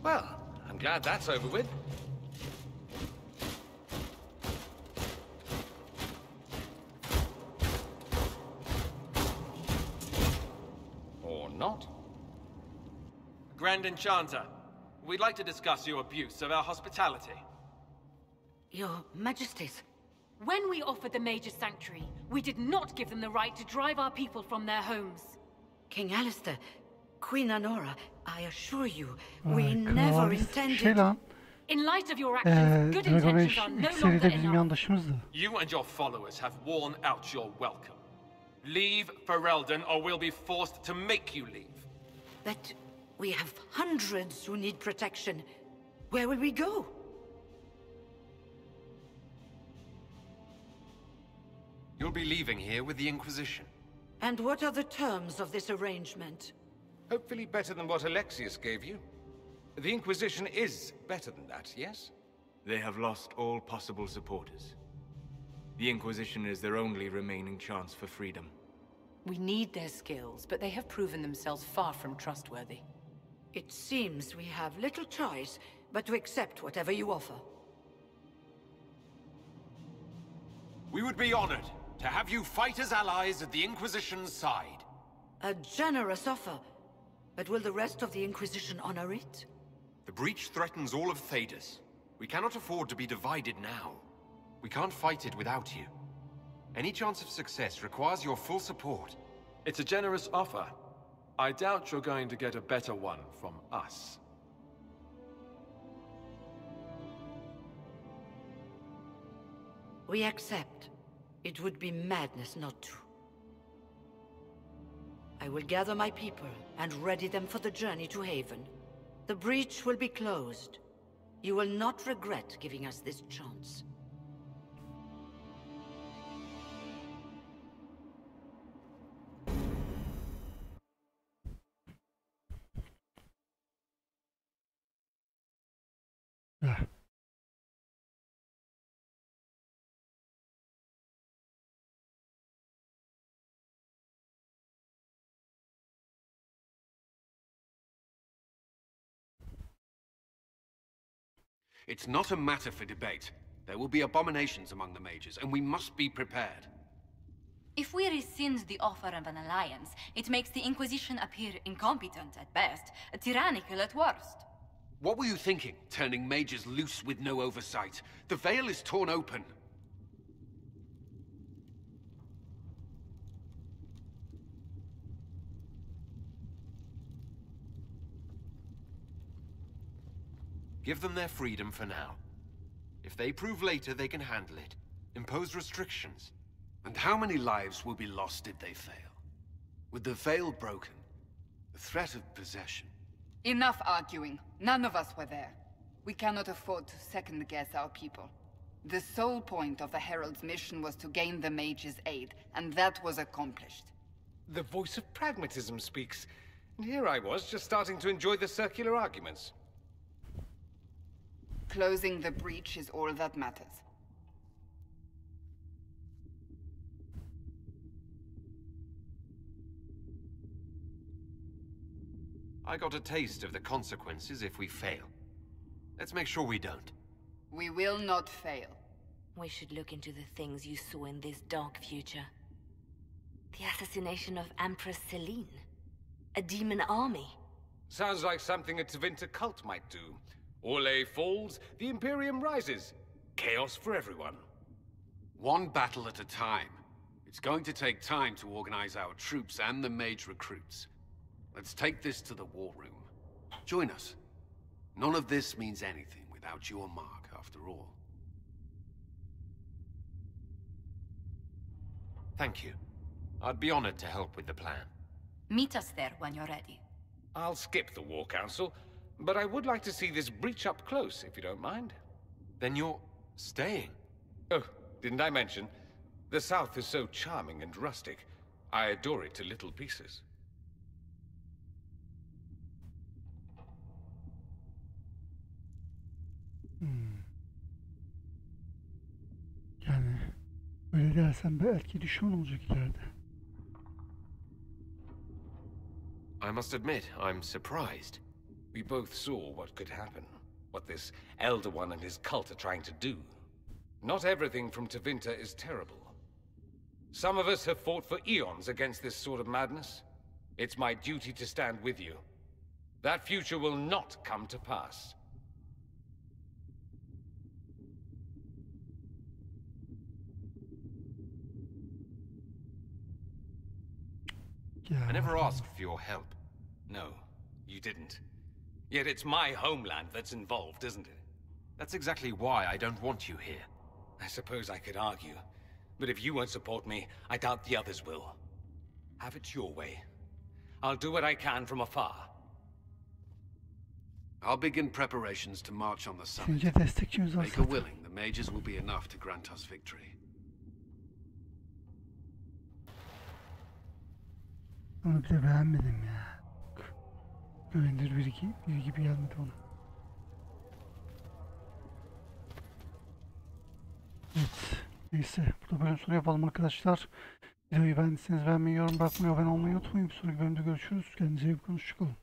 Well, I'm glad that's over with. Or not. Grand Enchanter, we'd like to discuss your abuse of our hospitality. Your Majesties. When we offered the Mage's Sanctuary, we did not give them the right to drive our people from their homes. King Alistair, Queen Honora, I assure you, we never intended... In light of your actions, good intentions are no longer enough. You and your followers have worn out your welcome. Leave Ferelden, or we'll be forced to make you leave. But we have hundreds who need protection. Where will we go? You'll be leaving here with the Inquisition. And what are the terms of this arrangement? Hopefully better than what Alexius gave you. The Inquisition is better than that, yes? They have lost all possible supporters. The Inquisition is their only remaining chance for freedom. We need their skills, but they have proven themselves far from trustworthy. It seems we have little choice but to accept whatever you offer. We would be honored to have you fight as allies at the Inquisition's side. A generous offer. But will the rest of the Inquisition honor it? The breach threatens all of Thedas. We cannot afford to be divided now. We can't fight it without you. Any chance of success requires your full support. It's a generous offer. I doubt you're going to get a better one from us. We accept. It would be madness not to. I will gather my people and ready them for the journey to Haven. The breach will be closed. You will not regret giving us this chance. It's not a matter for debate. There will be abominations among the mages, and we must be prepared. If we rescind the offer of an alliance, it makes the Inquisition appear incompetent at best, tyrannical at worst. What were you thinking, turning mages loose with no oversight? The veil is torn open. Give them their freedom for now. If they prove later they can handle it, impose restrictions. And how many lives will be lost if they fail? With the veil broken, the threat of possession. Enough arguing. None of us were there. We cannot afford to second-guess our people. The sole point of the Herald's mission was to gain the mage's aid, and that was accomplished. The voice of pragmatism speaks. And here I was, just starting to enjoy the circular arguments. Closing the breach is all that matters. I got a taste of the consequences if we fail. Let's make sure we don't. We will not fail. We should look into the things you saw in this dark future. The assassination of Empress Celine. A demon army. Sounds like something a Tevinter cult might do. Orlais falls, the Imperium rises. Chaos for everyone. One battle at a time. It's going to take time to organize our troops and the mage recruits. Let's take this to the war room. Join us. None of this means anything without your mark, after all. Thank you. I'd be honored to help with the plan. Meet us there when you're ready. I'll skip the War Council, but I would like to see this breach up close, if you don't mind. Then you're staying? Oh, didn't I mention? The South is so charming and rustic. I adore it to little pieces. Yani öyle dersen belki düşman olacak ileride. I must admit, I'm surprised. We both saw what could happen. What this Elder One and his cult are trying to do. Not everything from Tevinter is terrible. Some of us have fought for eons against this sort of madness. It's my duty to stand with you. That future will not come to pass. I never asked for your help. No, you didn't. Yet it's my homeland that's involved, isn't it? That's exactly why I don't want you here. I suppose I could argue. But if you won't support me, I doubt the others will. Have it your way. I'll do what I can from afar. I'll begin preparations to march on the summit. Sence destekçimiz var Make a willing, the mages will be enough to grant us victory. Onu bile beğenmedim ya. Güvenilir biri gibi gelmedi ona. Evet. Neyse. Burada bölüm sonu yapalım arkadaşlar. Videoyu beğendiyseniz beğenmeyi, yorum bırakmayı, abone olmayı unutmayın. Bir sonraki bölümde görüşürüz. Kendinize iyi bakın. Hoşçakalın.